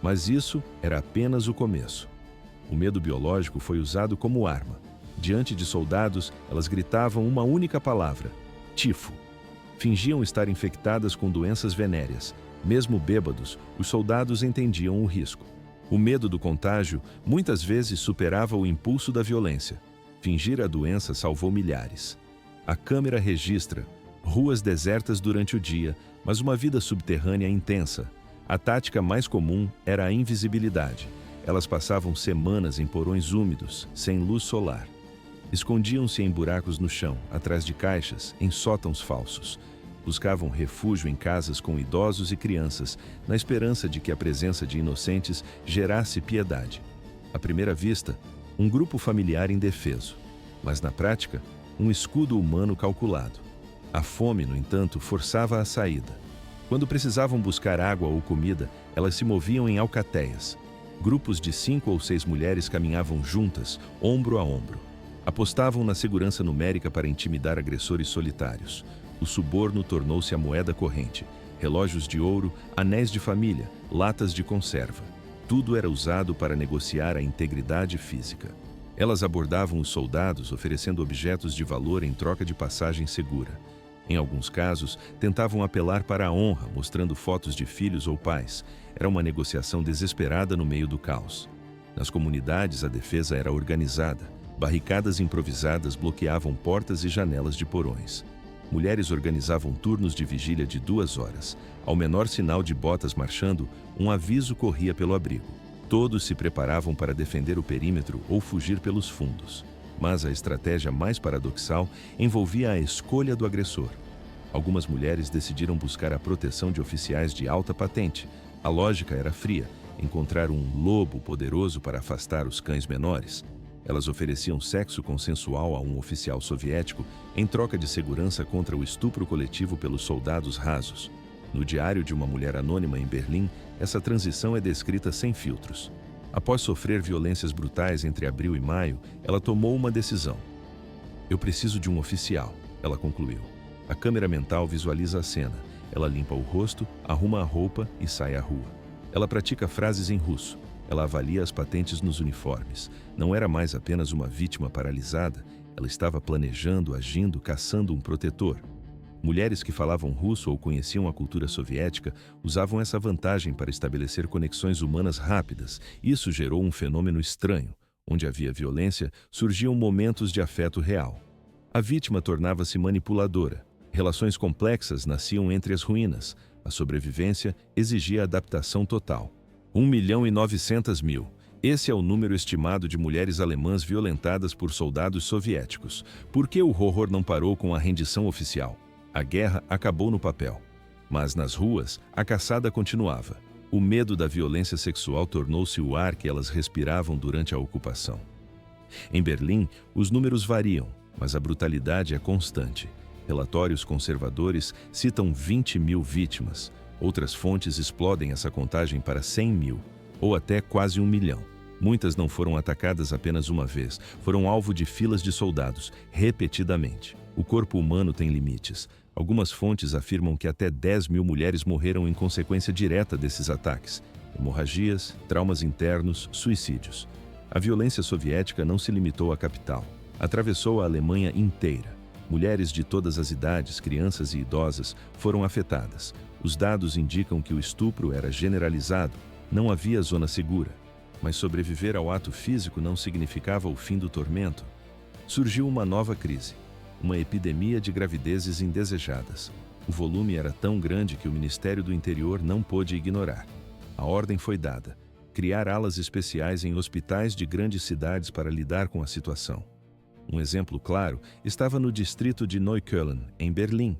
Mas isso era apenas o começo. O medo biológico foi usado como arma. Diante de soldados, elas gritavam uma única palavra: tifo. Fingiam estar infectadas com doenças venéreas. Mesmo bêbados, os soldados entendiam o risco. O medo do contágio muitas vezes superava o impulso da violência. Fingir a doença salvou milhares. A câmera registra ruas desertas durante o dia, mas uma vida subterrânea intensa. A tática mais comum era a invisibilidade. Elas passavam semanas em porões úmidos, sem luz solar. Escondiam-se em buracos no chão, atrás de caixas, em sótãos falsos. Buscavam refúgio em casas com idosos e crianças, na esperança de que a presença de inocentes gerasse piedade. À primeira vista, um grupo familiar indefeso, mas na prática, um escudo humano calculado. A fome, no entanto, forçava a saída. Quando precisavam buscar água ou comida, elas se moviam em alcateias. Grupos de 5 ou 6 mulheres caminhavam juntas, ombro a ombro. Apostavam na segurança numérica para intimidar agressores solitários. O suborno tornou-se a moeda corrente. Relógios de ouro, anéis de família, latas de conserva. Tudo era usado para negociar a integridade física. Elas abordavam os soldados, oferecendo objetos de valor em troca de passagem segura. Em alguns casos, tentavam apelar para a honra, mostrando fotos de filhos ou pais. Era uma negociação desesperada no meio do caos. Nas comunidades, a defesa era organizada. Barricadas improvisadas bloqueavam portas e janelas de porões. Mulheres organizavam turnos de vigília de 2 horas. Ao menor sinal de botas marchando, um aviso corria pelo abrigo. Todos se preparavam para defender o perímetro ou fugir pelos fundos. Mas a estratégia mais paradoxal envolvia a escolha do agressor. Algumas mulheres decidiram buscar a proteção de oficiais de alta patente. A lógica era fria: encontrar um lobo poderoso para afastar os cães menores. Elas ofereciam sexo consensual a um oficial soviético em troca de segurança contra o estupro coletivo pelos soldados rasos. No diário de uma mulher anônima em Berlim, essa transição é descrita sem filtros. Após sofrer violências brutais entre abril e maio, ela tomou uma decisão. "Eu preciso de um oficial", ela concluiu. A câmera mental visualiza a cena. Ela limpa o rosto, arruma a roupa e sai à rua. Ela pratica frases em russo. Ela avalia as patentes nos uniformes. Não era mais apenas uma vítima paralisada. Ela estava planejando, agindo, caçando um protetor. Mulheres que falavam russo ou conheciam a cultura soviética usavam essa vantagem para estabelecer conexões humanas rápidas. Isso gerou um fenômeno estranho. Onde havia violência, surgiam momentos de afeto real. A vítima tornava-se manipuladora. Relações complexas nasciam entre as ruínas. A sobrevivência exigia adaptação total. 1.900.000. Esse é o número estimado de mulheres alemãs violentadas por soldados soviéticos. Por que o horror não parou com a rendição oficial? A guerra acabou no papel. Mas nas ruas, a caçada continuava. O medo da violência sexual tornou-se o ar que elas respiravam durante a ocupação. Em Berlim, os números variam, mas a brutalidade é constante. Relatórios conservadores citam 20.000 vítimas. Outras fontes explodem essa contagem para 100.000, ou até quase 1 milhão. Muitas não foram atacadas apenas uma vez, foram alvo de filas de soldados, repetidamente. O corpo humano tem limites. Algumas fontes afirmam que até 10.000 mulheres morreram em consequência direta desses ataques. Hemorragias, traumas internos, suicídios. A violência soviética não se limitou à capital. Atravessou a Alemanha inteira. Mulheres de todas as idades, crianças e idosas, foram afetadas. Os dados indicam que o estupro era generalizado, não havia zona segura. Mas sobreviver ao ato físico não significava o fim do tormento. Surgiu uma nova crise, uma epidemia de gravidezes indesejadas. O volume era tão grande que o Ministério do Interior não pôde ignorar. A ordem foi dada: criar alas especiais em hospitais de grandes cidades para lidar com a situação. Um exemplo claro estava no distrito de Neukölln, em Berlim.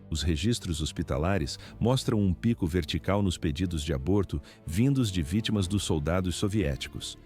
Os registros hospitalares mostram um pico vertical nos pedidos de aborto vindos de vítimas dos soldados soviéticos.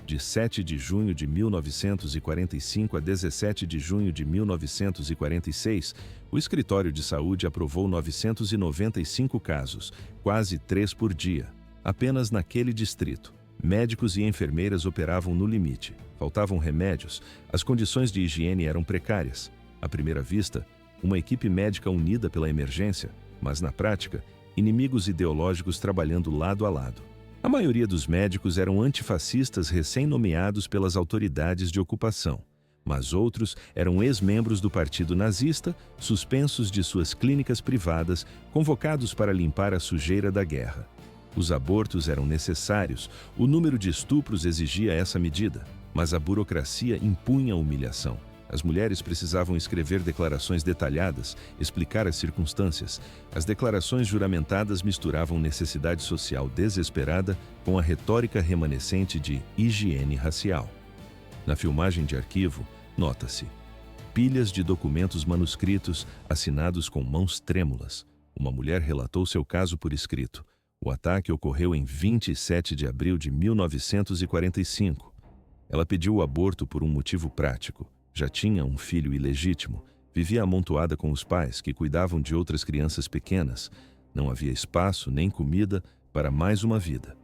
De 7 de junho de 1945 a 17 de junho de 1946, o Escritório de Saúde aprovou 995 casos, quase 3 por dia, apenas naquele distrito. Médicos e enfermeiras operavam no limite, faltavam remédios, as condições de higiene eram precárias. À primeira vista, uma equipe médica unida pela emergência, mas na prática, inimigos ideológicos trabalhando lado a lado. A maioria dos médicos eram antifascistas recém-nomeados pelas autoridades de ocupação, mas outros eram ex-membros do Partido Nazista, suspensos de suas clínicas privadas, convocados para limpar a sujeira da guerra. Os abortos eram necessários, o número de estupros exigia essa medida, mas a burocracia impunha a humilhação. As mulheres precisavam escrever declarações detalhadas, explicar as circunstâncias. As declarações juramentadas misturavam necessidade social desesperada com a retórica remanescente de higiene racial. Na filmagem de arquivo, nota-se: pilhas de documentos manuscritos assinados com mãos trêmulas. Uma mulher relatou seu caso por escrito. O ataque ocorreu em 27 de abril de 1945. Ela pediu o aborto por um motivo prático. Já tinha um filho ilegítimo, vivia amontoada com os pais que cuidavam de outras crianças pequenas. Não havia espaço nem comida para mais uma vida.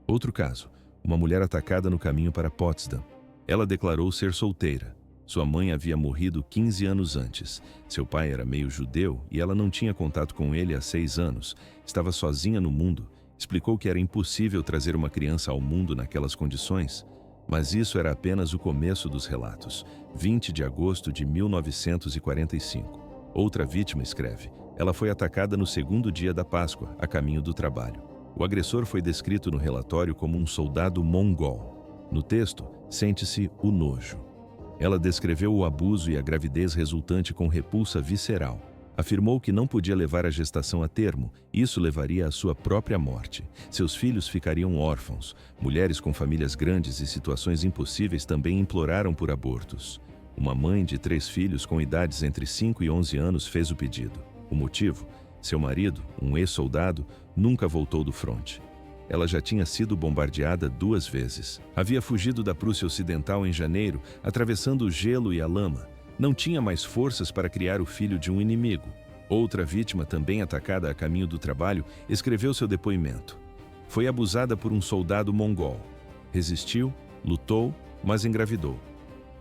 Outro caso, uma mulher atacada no caminho para Potsdam. Ela declarou ser solteira. Sua mãe havia morrido 15 anos antes. Seu pai era meio judeu e ela não tinha contato com ele há 6 anos. Estava sozinha no mundo. Explicou que era impossível trazer uma criança ao mundo naquelas condições. Mas isso era apenas o começo dos relatos. 20 de agosto de 1945. Outra vítima escreve: ela foi atacada no segundo dia da Páscoa, a caminho do trabalho. O agressor foi descrito no relatório como um soldado mongol. No texto, sente-se o nojo. Ela descreveu o abuso e a gravidez resultante com repulsa visceral. Afirmou que não podia levar a gestação a termo, isso levaria à sua própria morte. Seus filhos ficariam órfãos. Mulheres com famílias grandes e situações impossíveis também imploraram por abortos. Uma mãe de 3 filhos com idades entre 5 e 11 anos fez o pedido. O motivo? Seu marido, um ex-soldado, nunca voltou do fronte. Ela já tinha sido bombardeada 2 vezes. Havia fugido da Prússia Ocidental em janeiro, atravessando o gelo e a lama. Não tinha mais forças para criar o filho de um inimigo. Outra vítima, também atacada a caminho do trabalho, escreveu seu depoimento. Foi abusada por um soldado mongol. Resistiu, lutou, mas engravidou.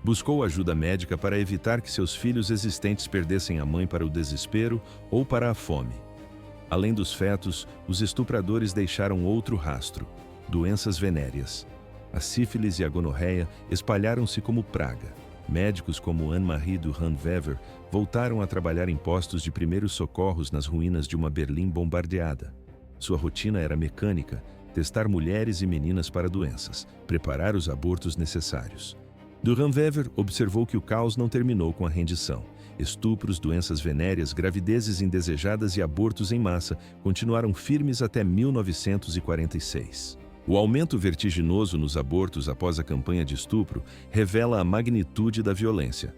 Buscou ajuda médica para evitar que seus filhos existentes perdessem a mãe para o desespero ou para a fome. Além dos fetos, os estupradores deixaram outro rastro: doenças venéreas. A sífilis e a gonorreia espalharam-se como praga. Médicos como Anne-Marie Durand-Wever voltaram a trabalhar em postos de primeiros socorros nas ruínas de uma Berlim bombardeada. Sua rotina era mecânica: testar mulheres e meninas para doenças, preparar os abortos necessários. Durand-Wever observou que o caos não terminou com a rendição. Estupros, doenças venéreas, gravidezes indesejadas e abortos em massa continuaram firmes até 1946. O aumento vertiginoso nos abortos após a campanha de estupro revela a magnitude da violência.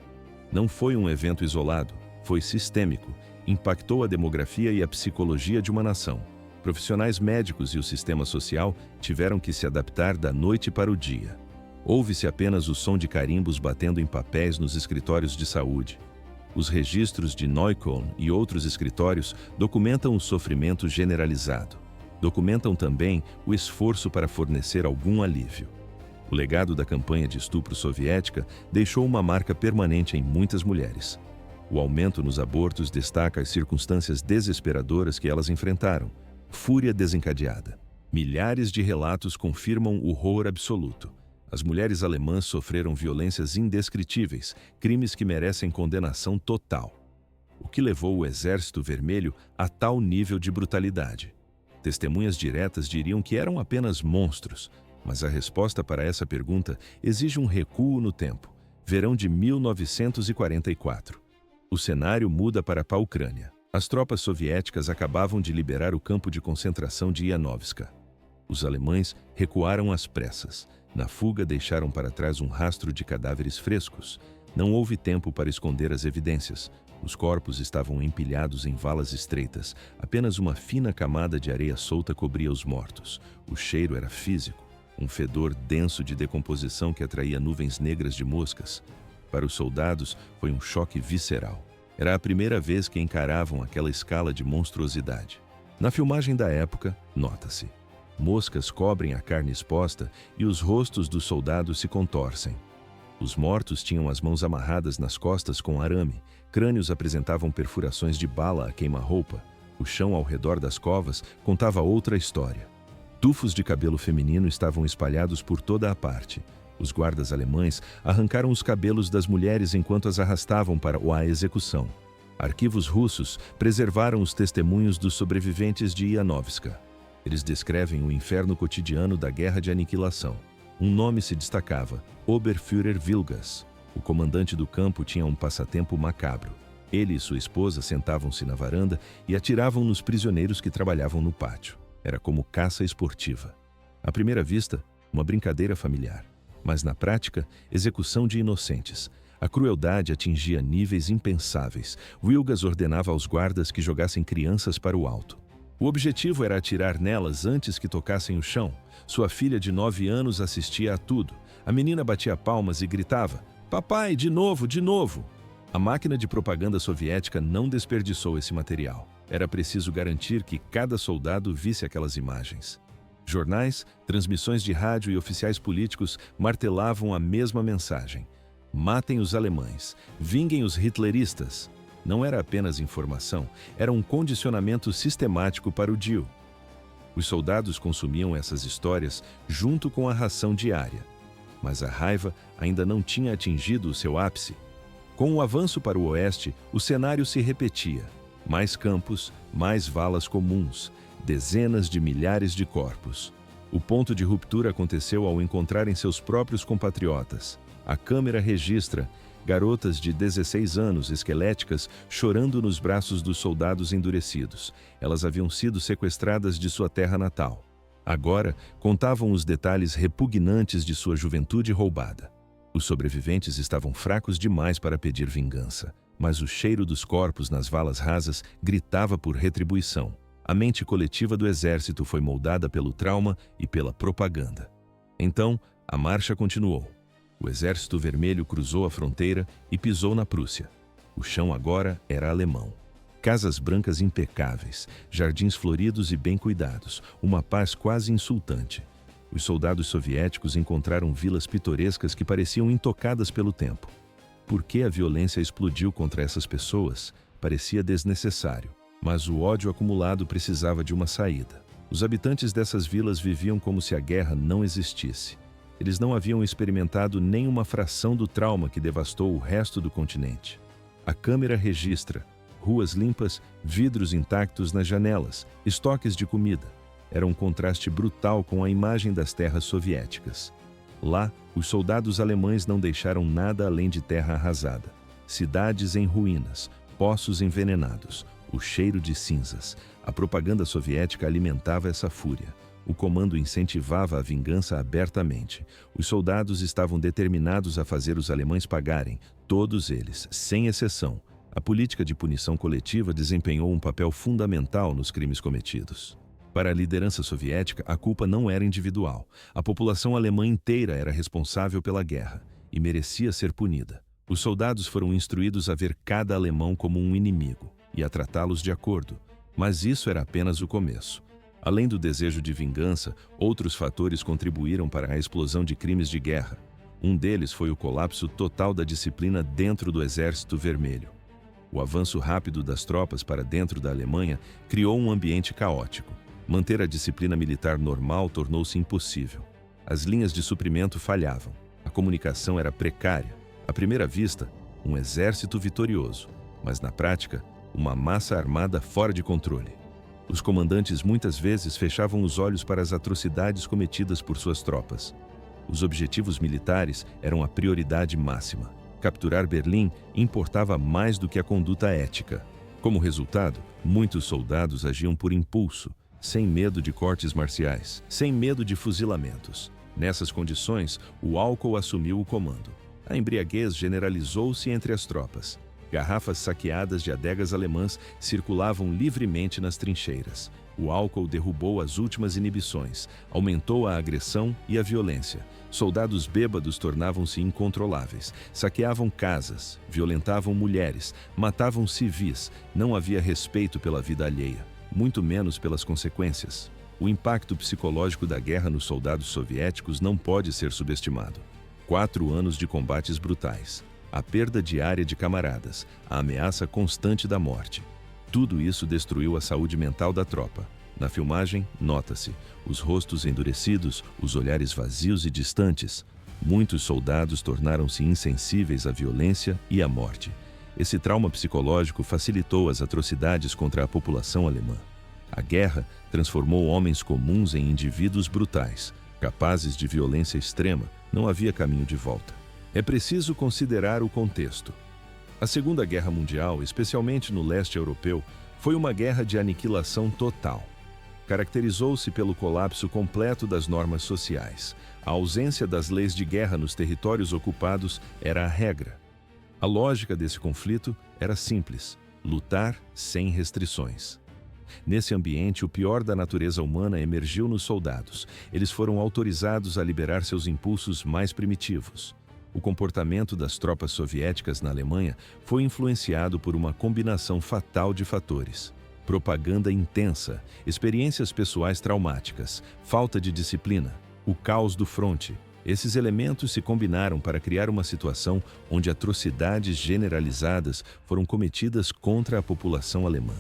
Não foi um evento isolado, foi sistêmico, impactou a demografia e a psicologia de uma nação. Profissionais médicos e o sistema social tiveram que se adaptar da noite para o dia. Ouve-se apenas o som de carimbos batendo em papéis nos escritórios de saúde. Os registros de Neukölln e outros escritórios documentam o sofrimento generalizado. Documentam também o esforço para fornecer algum alívio. O legado da campanha de estupro soviética deixou uma marca permanente em muitas mulheres. O aumento nos abortos destaca as circunstâncias desesperadoras que elas enfrentaram. Fúria desencadeada. Milhares de relatos confirmam o horror absoluto. As mulheres alemãs sofreram violências indescritíveis, crimes que merecem condenação total. O que levou o Exército Vermelho a tal nível de brutalidade? Testemunhas diretas diriam que eram apenas monstros, mas a resposta para essa pergunta exige um recuo no tempo. Verão de 1944. O cenário muda para a Ucrânia. As tropas soviéticas acabavam de liberar o campo de concentração de Yanovska. Os alemães recuaram às pressas. Na fuga, deixaram para trás um rastro de cadáveres frescos. Não houve tempo para esconder as evidências. Os corpos estavam empilhados em valas estreitas. Apenas uma fina camada de areia solta cobria os mortos. O cheiro era físico, um fedor denso de decomposição que atraía nuvens negras de moscas. Para os soldados, foi um choque visceral. Era a primeira vez que encaravam aquela escala de monstruosidade. Na filmagem da época, nota-se: moscas cobrem a carne exposta e os rostos dos soldados se contorcem. Os mortos tinham as mãos amarradas nas costas com arame, crânios apresentavam perfurações de bala a queima-roupa. O chão ao redor das covas contava outra história. Tufos de cabelo feminino estavam espalhados por toda a parte. Os guardas alemães arrancaram os cabelos das mulheres enquanto as arrastavam para a execução. Arquivos russos preservaram os testemunhos dos sobreviventes de Yanovska. Eles descrevem o inferno cotidiano da guerra de aniquilação. Um nome se destacava: Oberführer Vilgas. O comandante do campo tinha um passatempo macabro. Ele e sua esposa sentavam-se na varanda e atiravam nos prisioneiros que trabalhavam no pátio. Era como caça esportiva. À primeira vista, uma brincadeira familiar. Mas na prática, execução de inocentes. A crueldade atingia níveis impensáveis. Vilgas ordenava aos guardas que jogassem crianças para o alto. O objetivo era atirar nelas antes que tocassem o chão. Sua filha de 9 anos assistia a tudo. A menina batia palmas e gritava: "Papai, de novo, de novo!" A máquina de propaganda soviética não desperdiçou esse material. Era preciso garantir que cada soldado visse aquelas imagens. Jornais, transmissões de rádio e oficiais políticos martelavam a mesma mensagem: matem os alemães, vinguem os hitleristas. Não era apenas informação, era um condicionamento sistemático para o DIU. Os soldados consumiam essas histórias junto com a ração diária. Mas a raiva ainda não tinha atingido o seu ápice. Com o avanço para o oeste, o cenário se repetia. Mais campos, mais valas comuns, dezenas de milhares de corpos. O ponto de ruptura aconteceu ao encontrarem seus próprios compatriotas. A câmera registra garotas de 16 anos, esqueléticas, chorando nos braços dos soldados endurecidos. Elas haviam sido sequestradas de sua terra natal. Agora, contavam os detalhes repugnantes de sua juventude roubada. Os sobreviventes estavam fracos demais para pedir vingança, mas o cheiro dos corpos nas valas rasas gritava por retribuição. A mente coletiva do exército foi moldada pelo trauma e pela propaganda. Então, a marcha continuou. O Exército Vermelho cruzou a fronteira e pisou na Prússia. O chão agora era alemão. Casas brancas impecáveis, jardins floridos e bem cuidados, uma paz quase insultante. Os soldados soviéticos encontraram vilas pitorescas que pareciam intocadas pelo tempo. Por que a violência explodiu contra essas pessoas? Parecia desnecessário, mas o ódio acumulado precisava de uma saída. Os habitantes dessas vilas viviam como se a guerra não existisse. Eles não haviam experimentado nem uma fração do trauma que devastou o resto do continente. A câmera registra ruas limpas, vidros intactos nas janelas, estoques de comida. Era um contraste brutal com a imagem das terras soviéticas. Lá, os soldados alemães não deixaram nada além de terra arrasada. Cidades em ruínas, poços envenenados, o cheiro de cinzas. A propaganda soviética alimentava essa fúria. O comando incentivava a vingança abertamente. Os soldados estavam determinados a fazer os alemães pagarem, todos eles, sem exceção. A política de punição coletiva desempenhou um papel fundamental nos crimes cometidos. Para a liderança soviética, a culpa não era individual. A população alemã inteira era responsável pela guerra e merecia ser punida. Os soldados foram instruídos a ver cada alemão como um inimigo e a tratá-los de acordo. Mas isso era apenas o começo. Além do desejo de vingança, outros fatores contribuíram para a explosão de crimes de guerra. Um deles foi o colapso total da disciplina dentro do Exército Vermelho. O avanço rápido das tropas para dentro da Alemanha criou um ambiente caótico. Manter a disciplina militar normal tornou-se impossível. As linhas de suprimento falhavam. A comunicação era precária. À primeira vista, um exército vitorioso, mas na prática, uma massa armada fora de controle. Os comandantes muitas vezes fechavam os olhos para as atrocidades cometidas por suas tropas. Os objetivos militares eram a prioridade máxima. Capturar Berlim importava mais do que a conduta ética. Como resultado, muitos soldados agiam por impulso, sem medo de cortes marciais, sem medo de fuzilamentos. Nessas condições, o álcool assumiu o comando. A embriaguez generalizou-se entre as tropas. Garrafas saqueadas de adegas alemãs circulavam livremente nas trincheiras. O álcool derrubou as últimas inibições, aumentou a agressão e a violência. Soldados bêbados tornavam-se incontroláveis, saqueavam casas, violentavam mulheres, matavam civis. Não havia respeito pela vida alheia, muito menos pelas consequências. O impacto psicológico da guerra nos soldados soviéticos não pode ser subestimado. 4 anos de combates brutais, a perda diária de camaradas, a ameaça constante da morte. Tudo isso destruiu a saúde mental da tropa. Na filmagem, nota-se os rostos endurecidos, os olhares vazios e distantes. Muitos soldados tornaram-se insensíveis à violência e à morte. Esse trauma psicológico facilitou as atrocidades contra a população alemã. A guerra transformou homens comuns em indivíduos brutais, capazes de violência extrema. Não havia caminho de volta. É preciso considerar o contexto. A Segunda Guerra Mundial, especialmente no leste europeu, foi uma guerra de aniquilação total. Caracterizou-se pelo colapso completo das normas sociais. A ausência das leis de guerra nos territórios ocupados era a regra. A lógica desse conflito era simples: lutar sem restrições. Nesse ambiente, o pior da natureza humana emergiu nos soldados. Eles foram autorizados a liberar seus impulsos mais primitivos. O comportamento das tropas soviéticas na Alemanha foi influenciado por uma combinação fatal de fatores. propaganda intensa, experiências pessoais traumáticas, falta de disciplina, o caos do fronte. Esses elementos se combinaram para criar uma situação onde atrocidades generalizadas foram cometidas contra a população alemã.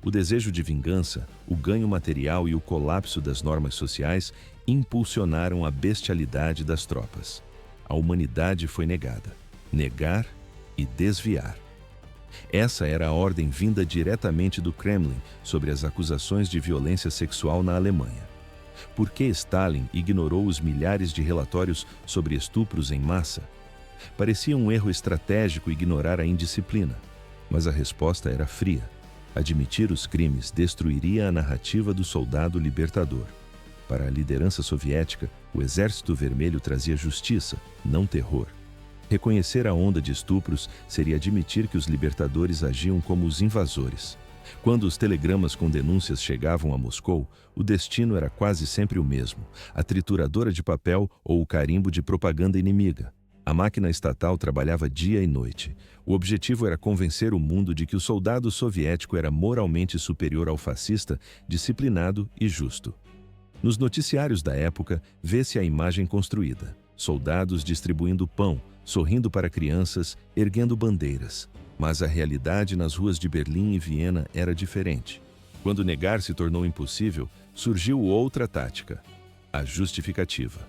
O desejo de vingança, o ganho material e o colapso das normas sociais impulsionaram a bestialidade das tropas. A humanidade foi negada. Negar e desviar. Essa era a ordem vinda diretamente do Kremlin sobre as acusações de violência sexual na Alemanha. Por que Stalin ignorou os milhares de relatórios sobre estupros em massa? Parecia um erro estratégico ignorar a indisciplina, mas a resposta era fria. Admitir os crimes destruiria a narrativa do soldado libertador. Para a liderança soviética, o Exército Vermelho trazia justiça, não terror. Reconhecer a onda de estupros seria admitir que os libertadores agiam como os invasores. Quando os telegramas com denúncias chegavam a Moscou, o destino era quase sempre o mesmo: a trituradora de papel ou o carimbo de propaganda inimiga. A máquina estatal trabalhava dia e noite. O objetivo era convencer o mundo de que o soldado soviético era moralmente superior ao fascista, disciplinado e justo. Nos noticiários da época, vê-se a imagem construída: soldados distribuindo pão, sorrindo para crianças, erguendo bandeiras. Mas a realidade nas ruas de Berlim e Viena era diferente. Quando negar se tornou impossível, surgiu outra tática: a justificativa.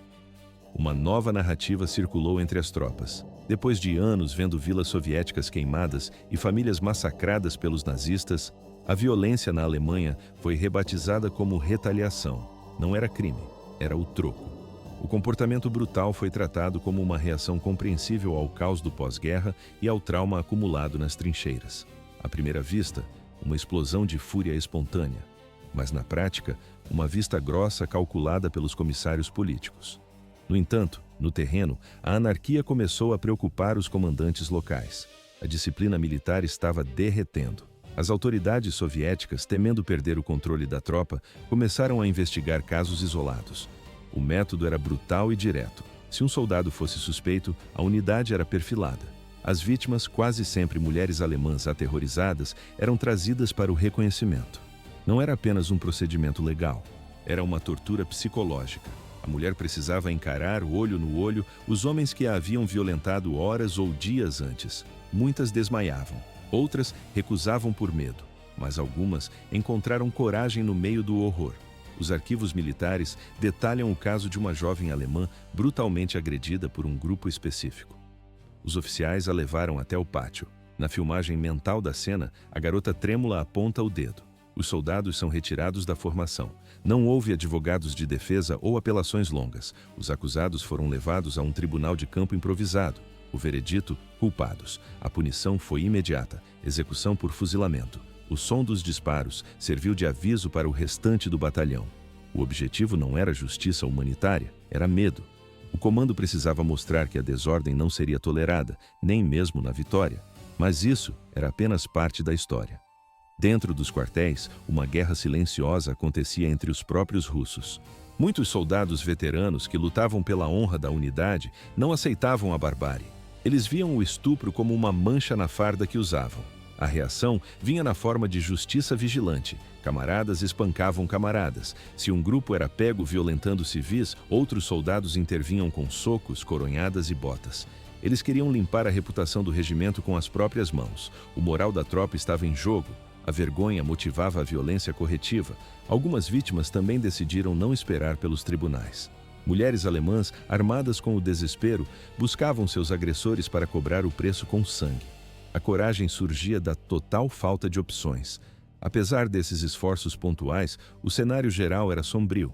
Uma nova narrativa circulou entre as tropas. Depois de anos vendo vilas soviéticas queimadas e famílias massacradas pelos nazistas, a violência na Alemanha foi rebatizada como retaliação. Não era crime, era o troco. O comportamento brutal foi tratado como uma reação compreensível ao caos do pós-guerra e ao trauma acumulado nas trincheiras. À primeira vista, uma explosão de fúria espontânea, mas na prática, uma vista grossa calculada pelos comissários políticos. No entanto, no terreno, a anarquia começou a preocupar os comandantes locais. A disciplina militar estava derretendo. As autoridades soviéticas, temendo perder o controle da tropa, começaram a investigar casos isolados. O método era brutal e direto. Se um soldado fosse suspeito, a unidade era perfilada. As vítimas, quase sempre mulheres alemãs aterrorizadas, eram trazidas para o reconhecimento. Não era apenas um procedimento legal, era uma tortura psicológica. A mulher precisava encarar, olho no olho, os homens que a haviam violentado horas ou dias antes. Muitas desmaiavam, outras recusavam por medo, mas algumas encontraram coragem no meio do horror. Os arquivos militares detalham o caso de uma jovem alemã brutalmente agredida por um grupo específico. Os oficiais a levaram até o pátio. Na filmagem mental da cena, a garota trêmula aponta o dedo. Os soldados são retirados da formação. Não houve advogados de defesa ou apelações longas. Os acusados foram levados a um tribunal de campo improvisado. O veredito: culpados. A punição foi imediata: execução por fuzilamento. O som dos disparos serviu de aviso para o restante do batalhão. O objetivo não era justiça humanitária, era medo. O comando precisava mostrar que a desordem não seria tolerada, nem mesmo na vitória. Mas isso era apenas parte da história. Dentro dos quartéis, uma guerra silenciosa acontecia entre os próprios russos. Muitos soldados veteranos que lutavam pela honra da unidade não aceitavam a barbárie. Eles viam o estupro como uma mancha na farda que usavam. A reação vinha na forma de justiça vigilante. Camaradas espancavam camaradas. Se um grupo era pego violentando civis, outros soldados intervinham com socos, coronhadas e botas. Eles queriam limpar a reputação do regimento com as próprias mãos. O moral da tropa estava em jogo. A vergonha motivava a violência corretiva. Algumas vítimas também decidiram não esperar pelos tribunais. Mulheres alemãs, armadas com o desespero, buscavam seus agressores para cobrar o preço com sangue. A coragem surgia da total falta de opções. Apesar desses esforços pontuais, o cenário geral era sombrio.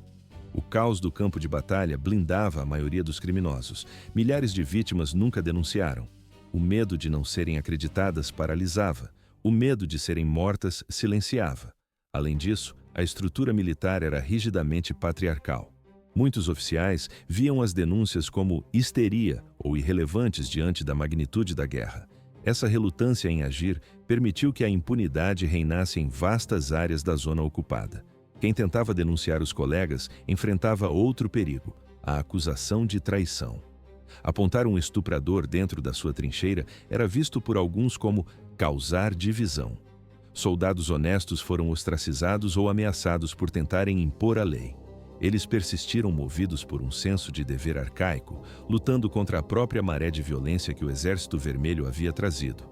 O caos do campo de batalha blindava a maioria dos criminosos. Milhares de vítimas nunca denunciaram. O medo de não serem acreditadas paralisava. O medo de serem mortas silenciava. Além disso, a estrutura militar era rigidamente patriarcal. Muitos oficiais viam as denúncias como histeria ou irrelevantes diante da magnitude da guerra. Essa relutância em agir permitiu que a impunidade reinasse em vastas áreas da zona ocupada. Quem tentava denunciar os colegas enfrentava outro perigo: a acusação de traição. Apontar um estuprador dentro da sua trincheira era visto por alguns como causar divisão. Soldados honestos foram ostracizados ou ameaçados por tentarem impor a lei. Eles persistiram movidos por um senso de dever arcaico, lutando contra a própria maré de violência que o Exército Vermelho havia trazido.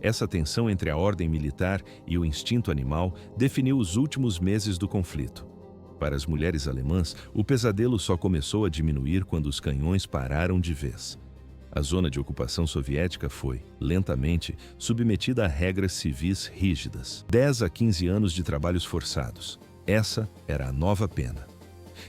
Essa tensão entre a ordem militar e o instinto animal definiu os últimos meses do conflito. Para as mulheres alemãs, o pesadelo só começou a diminuir quando os canhões pararam de vez. A zona de ocupação soviética foi, lentamente, submetida a regras civis rígidas. 10 a 15 anos de trabalhos forçados. Essa era a nova pena.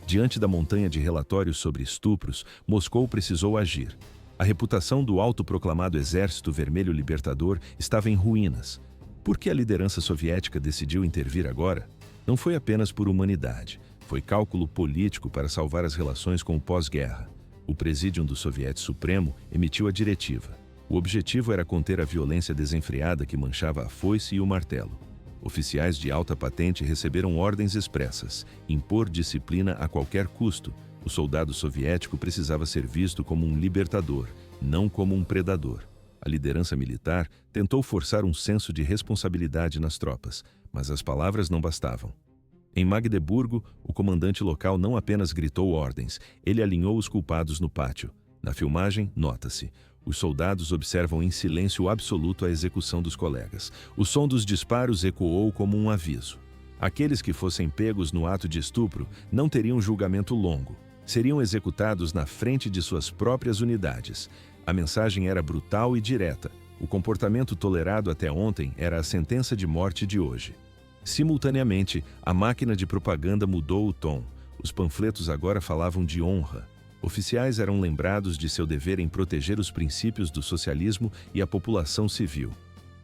Diante da montanha de relatórios sobre estupros, Moscou precisou agir. A reputação do autoproclamado Exército Vermelho Libertador estava em ruínas. Por que a liderança soviética decidiu intervir agora? Não foi apenas por humanidade. Foi cálculo político para salvar as relações com o pós-guerra. O Presídium do Soviete Supremo emitiu a diretiva. O objetivo era conter a violência desenfreada que manchava a foice e o martelo. Oficiais de alta patente receberam ordens expressas: impor disciplina a qualquer custo. O soldado soviético precisava ser visto como um libertador, não como um predador. A liderança militar tentou forçar um senso de responsabilidade nas tropas, mas as palavras não bastavam. Em Magdeburgo, o comandante local não apenas gritou ordens, ele alinhou os culpados no pátio. Na filmagem, nota-se: os soldados observam em silêncio absoluto a execução dos colegas. O som dos disparos ecoou como um aviso. Aqueles que fossem pegos no ato de estupro não teriam julgamento longo. Seriam executados na frente de suas próprias unidades. A mensagem era brutal e direta. O comportamento tolerado até ontem era a sentença de morte de hoje. Simultaneamente, a máquina de propaganda mudou o tom. Os panfletos agora falavam de honra. Oficiais eram lembrados de seu dever em proteger os princípios do socialismo e a população civil.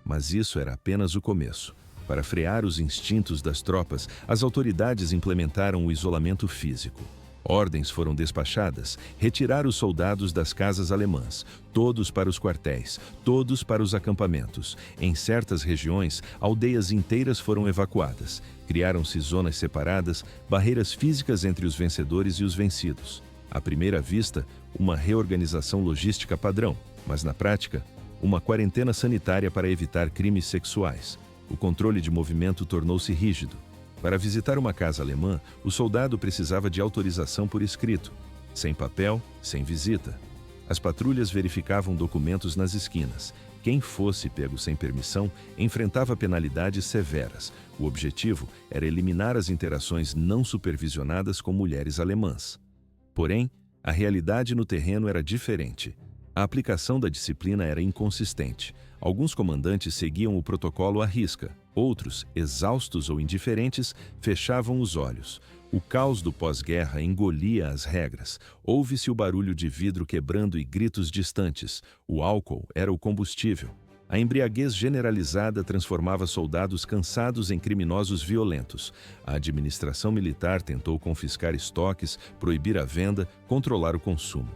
Mas isso era apenas o começo. Para frear os instintos das tropas, as autoridades implementaram o isolamento físico. Ordens foram despachadas: retirar os soldados das casas alemãs, todos para os quartéis, todos para os acampamentos. Em certas regiões, aldeias inteiras foram evacuadas. Criaram-se zonas separadas, barreiras físicas entre os vencedores e os vencidos. À primeira vista, uma reorganização logística padrão, mas na prática, uma quarentena sanitária para evitar crimes sexuais. O controle de movimento tornou-se rígido. Para visitar uma casa alemã, o soldado precisava de autorização por escrito. Sem papel, sem visita. As patrulhas verificavam documentos nas esquinas. Quem fosse pego sem permissão enfrentava penalidades severas. O objetivo era eliminar as interações não supervisionadas com mulheres alemãs. Porém, a realidade no terreno era diferente. A aplicação da disciplina era inconsistente. Alguns comandantes seguiam o protocolo à risca. Outros, exaustos ou indiferentes, fechavam os olhos. O caos do pós-guerra engolia as regras. Ouve-se o barulho de vidro quebrando e gritos distantes. O álcool era o combustível. A embriaguez generalizada transformava soldados cansados em criminosos violentos. A administração militar tentou confiscar estoques, proibir a venda, controlar o consumo.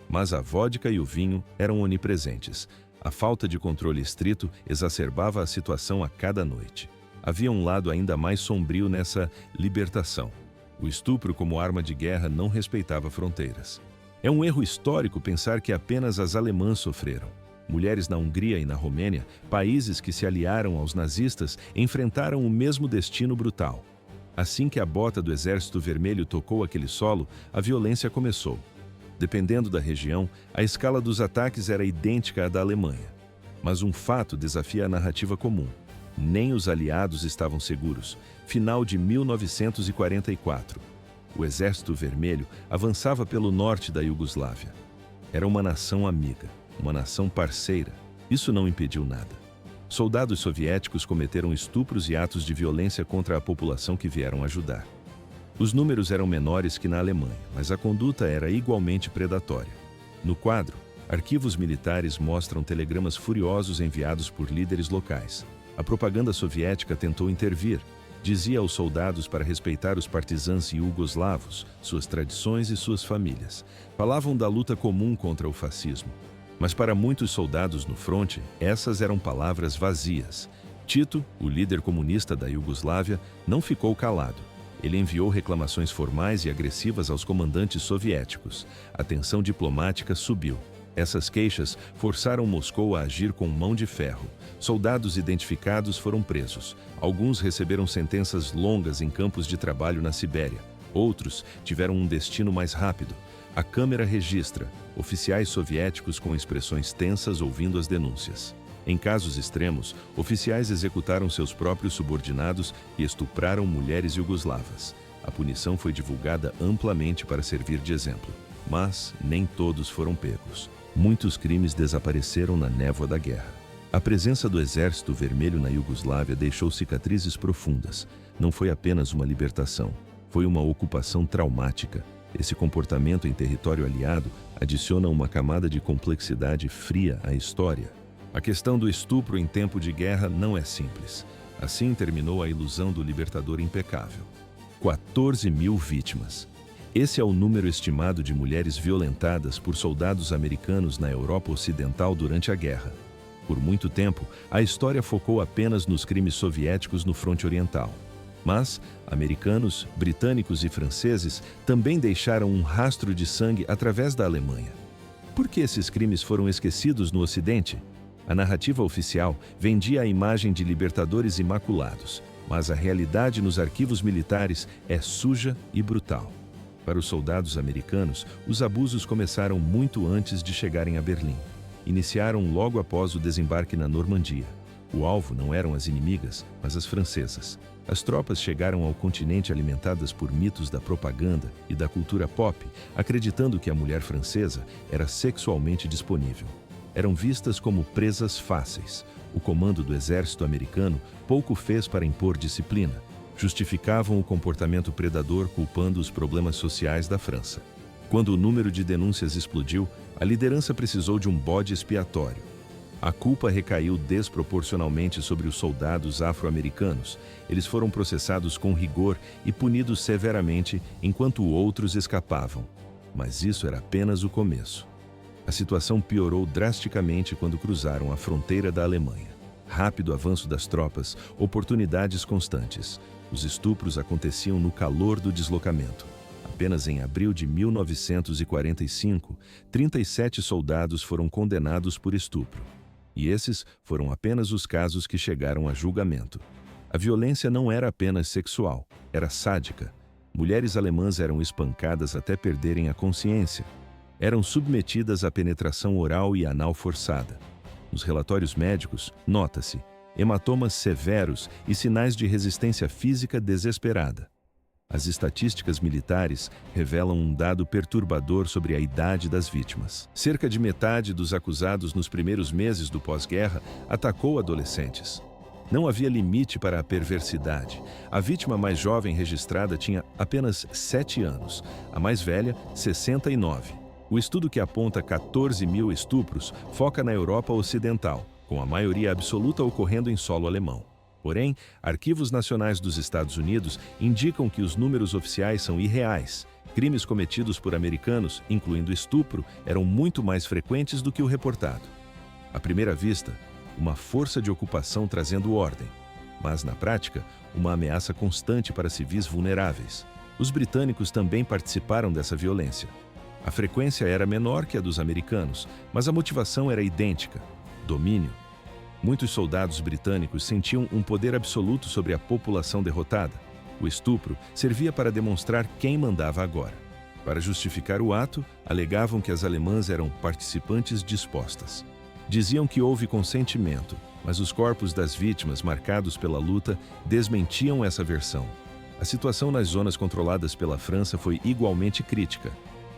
Mas a vodka e o vinho eram onipresentes. A falta de controle estrito exacerbava a situação a cada noite. Havia um lado ainda mais sombrio nessa libertação. O estupro como arma de guerra não respeitava fronteiras. É um erro histórico pensar que apenas as alemãs sofreram. Mulheres na Hungria e na Romênia, países que se aliaram aos nazistas, enfrentaram o mesmo destino brutal. Assim que a bota do Exército Vermelho tocou aquele solo, a violência começou. Dependendo da região, a escala dos ataques era idêntica à da Alemanha. Mas um fato desafia a narrativa comum. Nem os aliados estavam seguros. Final de 1944. O Exército Vermelho avançava pelo norte da Iugoslávia. Era uma nação amiga, uma nação parceira. Isso não impediu nada. Soldados soviéticos cometeram estupros e atos de violência contra a população que vieram ajudar. Os números eram menores que na Alemanha, mas a conduta era igualmente predatória. No quadro, arquivos militares mostram telegramas furiosos enviados por líderes locais. A propaganda soviética tentou intervir. Dizia aos soldados para respeitar os partisãs iugoslavos, suas tradições e suas famílias. Falavam da luta comum contra o fascismo. Mas para muitos soldados no fronte, essas eram palavras vazias. Tito, o líder comunista da Iugoslávia, não ficou calado. Ele enviou reclamações formais e agressivas aos comandantes soviéticos. A tensão diplomática subiu. Essas queixas forçaram Moscou a agir com mão de ferro. Soldados identificados foram presos. Alguns receberam sentenças longas em campos de trabalho na Sibéria. Outros tiveram um destino mais rápido. A câmera registra oficiais soviéticos com expressões tensas ouvindo as denúncias. Em casos extremos, oficiais executaram seus próprios subordinados e estupraram mulheres iugoslavas. A punição foi divulgada amplamente para servir de exemplo. Mas nem todos foram pegos. Muitos crimes desapareceram na névoa da guerra. A presença do Exército Vermelho na Iugoslávia deixou cicatrizes profundas. Não foi apenas uma libertação, foi uma ocupação traumática. Esse comportamento em território aliado adiciona uma camada de complexidade fria à história. A questão do estupro em tempo de guerra não é simples. Assim terminou a ilusão do libertador impecável. 14.000 vítimas. Esse é o número estimado de mulheres violentadas por soldados americanos na Europa Ocidental durante a guerra. Por muito tempo, a história focou apenas nos crimes soviéticos no fronte oriental. Mas americanos, britânicos e franceses também deixaram um rastro de sangue através da Alemanha. Por que esses crimes foram esquecidos no Ocidente? A narrativa oficial vendia a imagem de libertadores imaculados, mas a realidade nos arquivos militares é suja e brutal. Para os soldados americanos, os abusos começaram muito antes de chegarem a Berlim. Iniciaram logo após o desembarque na Normandia. O alvo não eram as inimigas, mas as francesas. As tropas chegaram ao continente alimentadas por mitos da propaganda e da cultura pop, acreditando que a mulher francesa era sexualmente disponível. Eram vistas como presas fáceis. O comando do exército americano pouco fez para impor disciplina. Justificavam o comportamento predador culpando os problemas sociais da França. Quando o número de denúncias explodiu, a liderança precisou de um bode expiatório. A culpa recaiu desproporcionalmente sobre os soldados afro-americanos. Eles foram processados com rigor e punidos severamente, enquanto outros escapavam. Mas isso era apenas o começo. A situação piorou drasticamente quando cruzaram a fronteira da Alemanha. Rápido avanço das tropas, oportunidades constantes. Os estupros aconteciam no calor do deslocamento. Apenas em abril de 1945, 37 soldados foram condenados por estupro. E esses foram apenas os casos que chegaram a julgamento. A violência não era apenas sexual, era sádica. Mulheres alemãs eram espancadas até perderem a consciência. Eram submetidas à penetração oral e anal forçada. Nos relatórios médicos, nota-se hematomas severos e sinais de resistência física desesperada. As estatísticas militares revelam um dado perturbador sobre a idade das vítimas. Cerca de metade dos acusados nos primeiros meses do pós-guerra atacou adolescentes. Não havia limite para a perversidade. A vítima mais jovem registrada tinha apenas 7 anos, a mais velha, 69. O estudo que aponta 14.000 estupros foca na Europa Ocidental, com a maioria absoluta ocorrendo em solo alemão. Porém, arquivos nacionais dos Estados Unidos indicam que os números oficiais são irreais. Crimes cometidos por americanos, incluindo estupro, eram muito mais frequentes do que o reportado. À primeira vista, uma força de ocupação trazendo ordem, mas, na prática, uma ameaça constante para civis vulneráveis. Os britânicos também participaram dessa violência. A frequência era menor que a dos americanos, mas a motivação era idêntica: domínio. Muitos soldados britânicos sentiam um poder absoluto sobre a população derrotada. O estupro servia para demonstrar quem mandava agora. Para justificar o ato, alegavam que as alemãs eram participantes dispostas. Diziam que houve consentimento, mas os corpos das vítimas marcados pela luta desmentiam essa versão. A situação nas zonas controladas pela França foi igualmente crítica.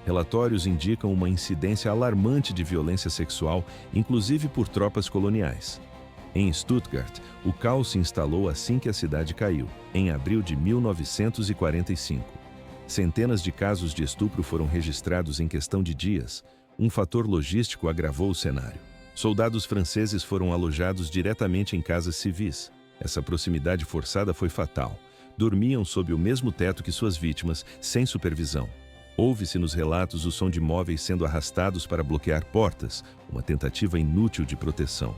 Relatórios indicam uma incidência alarmante de violência sexual, inclusive por tropas coloniais. Em Stuttgart, o caos se instalou assim que a cidade caiu, em abril de 1945. Centenas de casos de estupro foram registrados em questão de dias. Um fator logístico agravou o cenário. Soldados franceses foram alojados diretamente em casas civis. Essa proximidade forçada foi fatal. Dormiam sob o mesmo teto que suas vítimas, sem supervisão. Ouve-se nos relatos o som de móveis sendo arrastados para bloquear portas, uma tentativa inútil de proteção.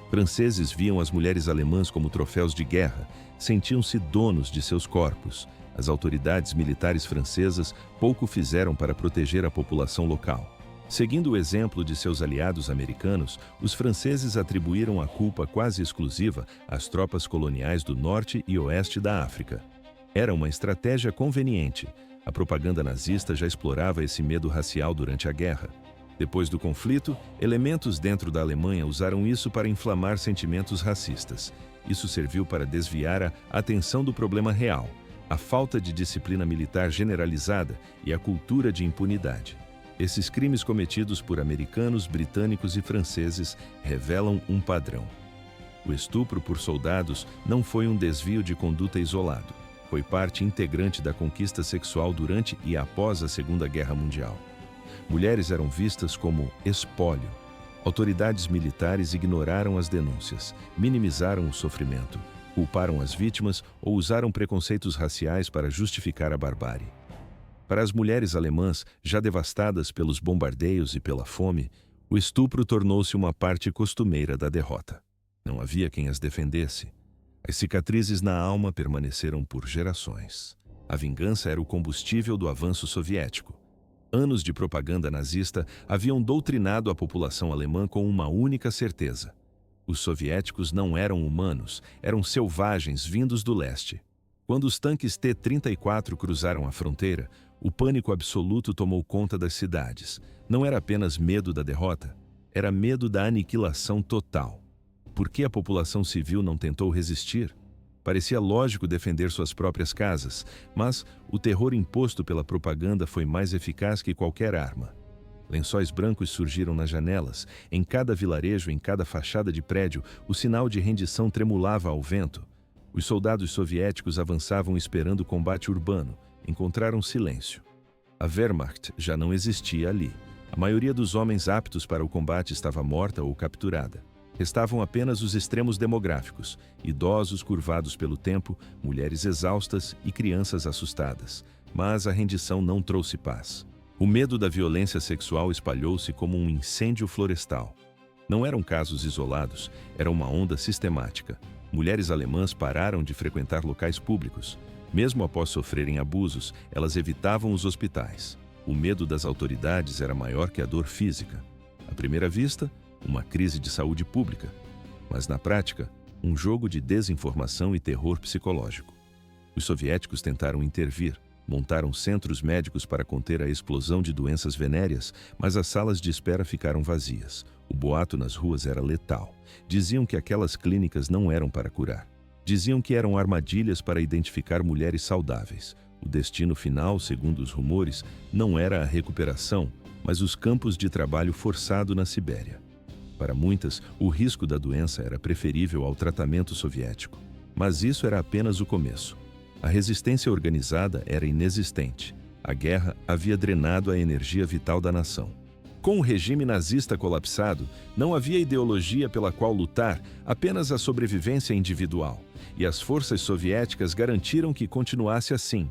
Franceses viam as mulheres alemãs como troféus de guerra, sentiam-se donos de seus corpos. As autoridades militares francesas pouco fizeram para proteger a população local. Seguindo o exemplo de seus aliados americanos, os franceses atribuíram a culpa quase exclusiva às tropas coloniais do norte e oeste da África. Era uma estratégia conveniente. A propaganda nazista já explorava esse medo racial durante a guerra. Depois do conflito, elementos dentro da Alemanha usaram isso para inflamar sentimentos racistas. Isso serviu para desviar a atenção do problema real, a falta de disciplina militar generalizada e a cultura de impunidade. Esses crimes cometidos por americanos, britânicos e franceses revelam um padrão. O estupro por soldados não foi um desvio de conduta isolado. Foi parte integrante da conquista sexual durante e após a Segunda Guerra Mundial. Mulheres eram vistas como espólio. Autoridades militares ignoraram as denúncias, minimizaram o sofrimento, culparam as vítimas ou usaram preconceitos raciais para justificar a barbárie. Para as mulheres alemãs, já devastadas pelos bombardeios e pela fome, o estupro tornou-se uma parte costumeira da derrota. Não havia quem as defendesse. As cicatrizes na alma permaneceram por gerações. A vingança era o combustível do avanço soviético. Anos de propaganda nazista haviam doutrinado a população alemã com uma única certeza. Os soviéticos não eram humanos, eram selvagens vindos do leste. Quando os tanques T-34 cruzaram a fronteira, o pânico absoluto tomou conta das cidades. Não era apenas medo da derrota, era medo da aniquilação total. Por que a população civil não tentou resistir? Parecia lógico defender suas próprias casas, mas o terror imposto pela propaganda foi mais eficaz que qualquer arma. Lençóis brancos surgiram nas janelas, em cada vilarejo, em cada fachada de prédio, o sinal de rendição tremulava ao vento. Os soldados soviéticos avançavam esperando o combate urbano. Encontraram silêncio. A Wehrmacht já não existia ali. A maioria dos homens aptos para o combate estava morta ou capturada. Restavam apenas os extremos demográficos, idosos curvados pelo tempo, mulheres exaustas e crianças assustadas. Mas a rendição não trouxe paz. O medo da violência sexual espalhou-se como um incêndio florestal. Não eram casos isolados, era uma onda sistemática. Mulheres alemãs pararam de frequentar locais públicos. Mesmo após sofrerem abusos, elas evitavam os hospitais. O medo das autoridades era maior que a dor física. À primeira vista, uma crise de saúde pública. Mas na prática, um jogo de desinformação e terror psicológico. Os soviéticos tentaram intervir, montaram centros médicos para conter a explosão de doenças venéreas, mas as salas de espera ficaram vazias. O boato nas ruas era letal. Diziam que aquelas clínicas não eram para curar. Diziam que eram armadilhas para identificar mulheres saudáveis. O destino final, segundo os rumores, não era a recuperação, mas os campos de trabalho forçado na Sibéria. Para muitas, o risco da doença era preferível ao tratamento soviético. Mas isso era apenas o começo. A resistência organizada era inexistente. A guerra havia drenado a energia vital da nação. Com o regime nazista colapsado, não havia ideologia pela qual lutar, apenas a sobrevivência individual. E as forças soviéticas garantiram que continuasse assim.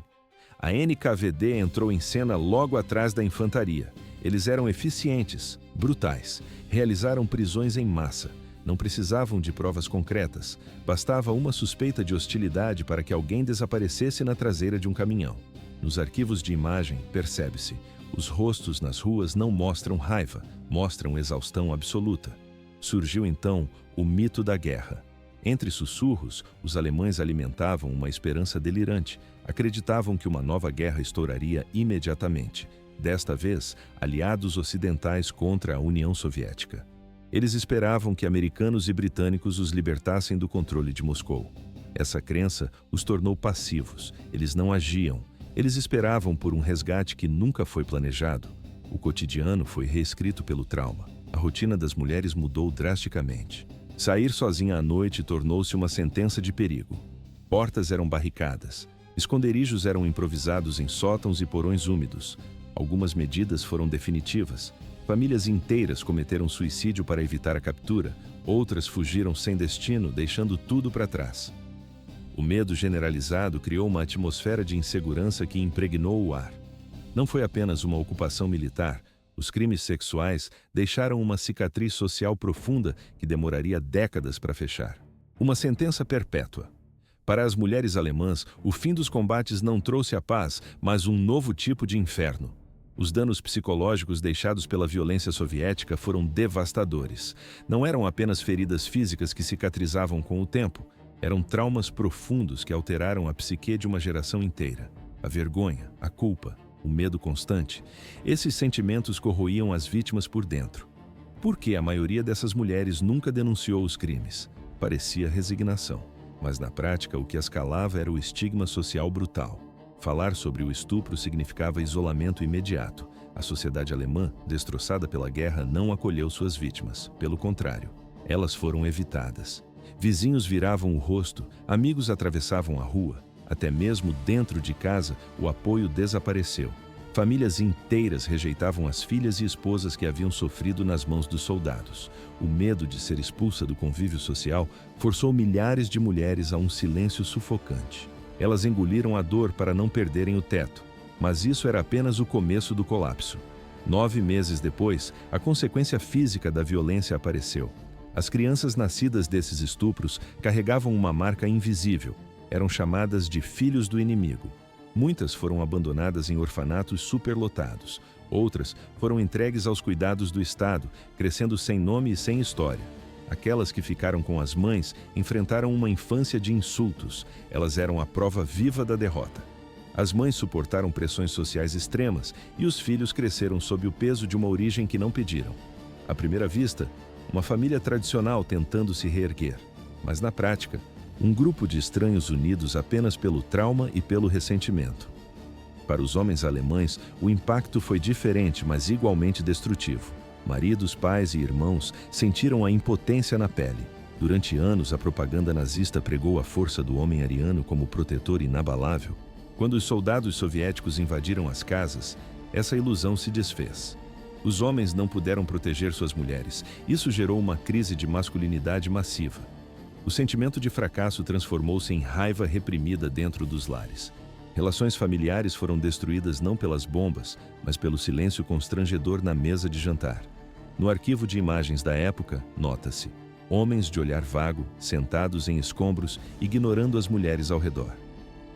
A NKVD entrou em cena logo atrás da infantaria. Eles eram eficientes, brutais, realizaram prisões em massa. Não precisavam de provas concretas. Bastava uma suspeita de hostilidade para que alguém desaparecesse na traseira de um caminhão. Nos arquivos de imagem, percebe-se. Os rostos nas ruas não mostram raiva, mostram exaustão absoluta. Surgiu então o mito da guerra. Entre sussurros, os alemães alimentavam uma esperança delirante. Acreditavam que uma nova guerra estouraria imediatamente. Desta vez, aliados ocidentais contra a União Soviética. Eles esperavam que americanos e britânicos os libertassem do controle de Moscou. Essa crença os tornou passivos. Eles não agiam. Eles esperavam por um resgate que nunca foi planejado. O cotidiano foi reescrito pelo trauma. A rotina das mulheres mudou drasticamente. Sair sozinha à noite tornou-se uma sentença de perigo. Portas eram barricadas. Esconderijos eram improvisados em sótãos e porões úmidos. Algumas medidas foram definitivas. Famílias inteiras cometeram suicídio para evitar a captura. Outras fugiram sem destino, deixando tudo para trás. O medo generalizado criou uma atmosfera de insegurança que impregnou o ar. Não foi apenas uma ocupação militar. Os crimes sexuais deixaram uma cicatriz social profunda que demoraria décadas para fechar. Uma sentença perpétua. Para as mulheres alemãs, o fim dos combates não trouxe a paz, mas um novo tipo de inferno. Os danos psicológicos deixados pela violência soviética foram devastadores. Não eram apenas feridas físicas que cicatrizavam com o tempo, eram traumas profundos que alteraram a psique de uma geração inteira. A vergonha, a culpa, o medo constante, esses sentimentos corroíam as vítimas por dentro. Por que a maioria dessas mulheres nunca denunciou os crimes? Parecia resignação, mas na prática o que as calava era o estigma social brutal. Falar sobre o estupro significava isolamento imediato. A sociedade alemã, destroçada pela guerra, não acolheu suas vítimas. Pelo contrário, elas foram evitadas. Vizinhos viravam o rosto, amigos atravessavam a rua. Até mesmo dentro de casa, o apoio desapareceu. Famílias inteiras rejeitavam as filhas e esposas que haviam sofrido nas mãos dos soldados. O medo de ser expulsa do convívio social forçou milhares de mulheres a um silêncio sufocante. Elas engoliram a dor para não perderem o teto, mas isso era apenas o começo do colapso. 9 meses depois, a consequência física da violência apareceu. As crianças nascidas desses estupros carregavam uma marca invisível. Eram chamadas de filhos do inimigo. Muitas foram abandonadas em orfanatos superlotados. Outras foram entregues aos cuidados do Estado, crescendo sem nome e sem história. Aquelas que ficaram com as mães enfrentaram uma infância de insultos. Elas eram a prova viva da derrota. As mães suportaram pressões sociais extremas e os filhos cresceram sob o peso de uma origem que não pediram. À primeira vista, uma família tradicional tentando se reerguer. Mas na prática, um grupo de estranhos unidos apenas pelo trauma e pelo ressentimento. Para os homens alemães, o impacto foi diferente, mas igualmente destrutivo. Maridos, pais e irmãos sentiram a impotência na pele. Durante anos, a propaganda nazista pregou a força do homem ariano como protetor inabalável. Quando os soldados soviéticos invadiram as casas, essa ilusão se desfez. Os homens não puderam proteger suas mulheres. Isso gerou uma crise de masculinidade massiva. O sentimento de fracasso transformou-se em raiva reprimida dentro dos lares. Relações familiares foram destruídas não pelas bombas, mas pelo silêncio constrangedor na mesa de jantar. No arquivo de imagens da época, nota-se: homens de olhar vago, sentados em escombros, ignorando as mulheres ao redor.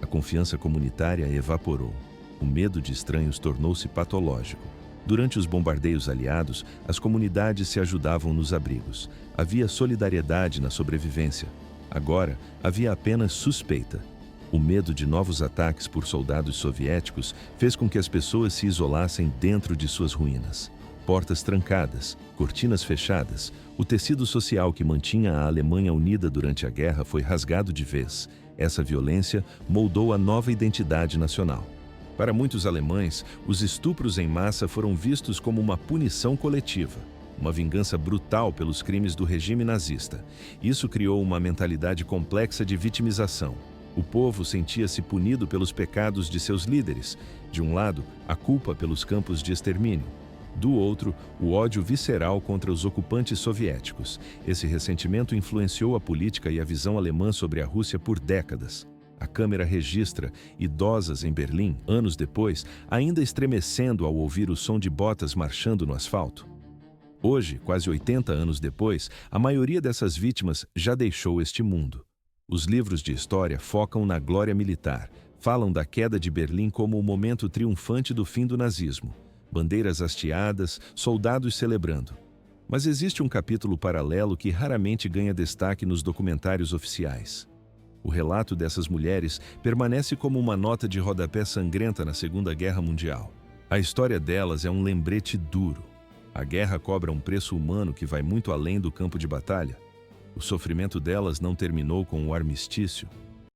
A confiança comunitária evaporou. O medo de estranhos tornou-se patológico. Durante os bombardeios aliados, as comunidades se ajudavam nos abrigos. Havia solidariedade na sobrevivência. Agora, havia apenas suspeita. O medo de novos ataques por soldados soviéticos fez com que as pessoas se isolassem dentro de suas ruínas. Portas trancadas, cortinas fechadas, o tecido social que mantinha a Alemanha unida durante a guerra foi rasgado de vez. Essa violência moldou a nova identidade nacional. Para muitos alemães, os estupros em massa foram vistos como uma punição coletiva, uma vingança brutal pelos crimes do regime nazista. Isso criou uma mentalidade complexa de vitimização. O povo sentia-se punido pelos pecados de seus líderes. De um lado, a culpa pelos campos de extermínio. Do outro, o ódio visceral contra os ocupantes soviéticos. Esse ressentimento influenciou a política e a visão alemã sobre a Rússia por décadas. A câmera registra idosas em Berlim, anos depois, ainda estremecendo ao ouvir o som de botas marchando no asfalto. Hoje, quase 80 anos depois, a maioria dessas vítimas já deixou este mundo. Os livros de história focam na glória militar, falam da queda de Berlim como o momento triunfante do fim do nazismo. Bandeiras hasteadas, soldados celebrando. Mas existe um capítulo paralelo que raramente ganha destaque nos documentários oficiais. O relato dessas mulheres permanece como uma nota de rodapé sangrenta na Segunda Guerra Mundial. A história delas é um lembrete duro. A guerra cobra um preço humano que vai muito além do campo de batalha. O sofrimento delas não terminou com o armistício.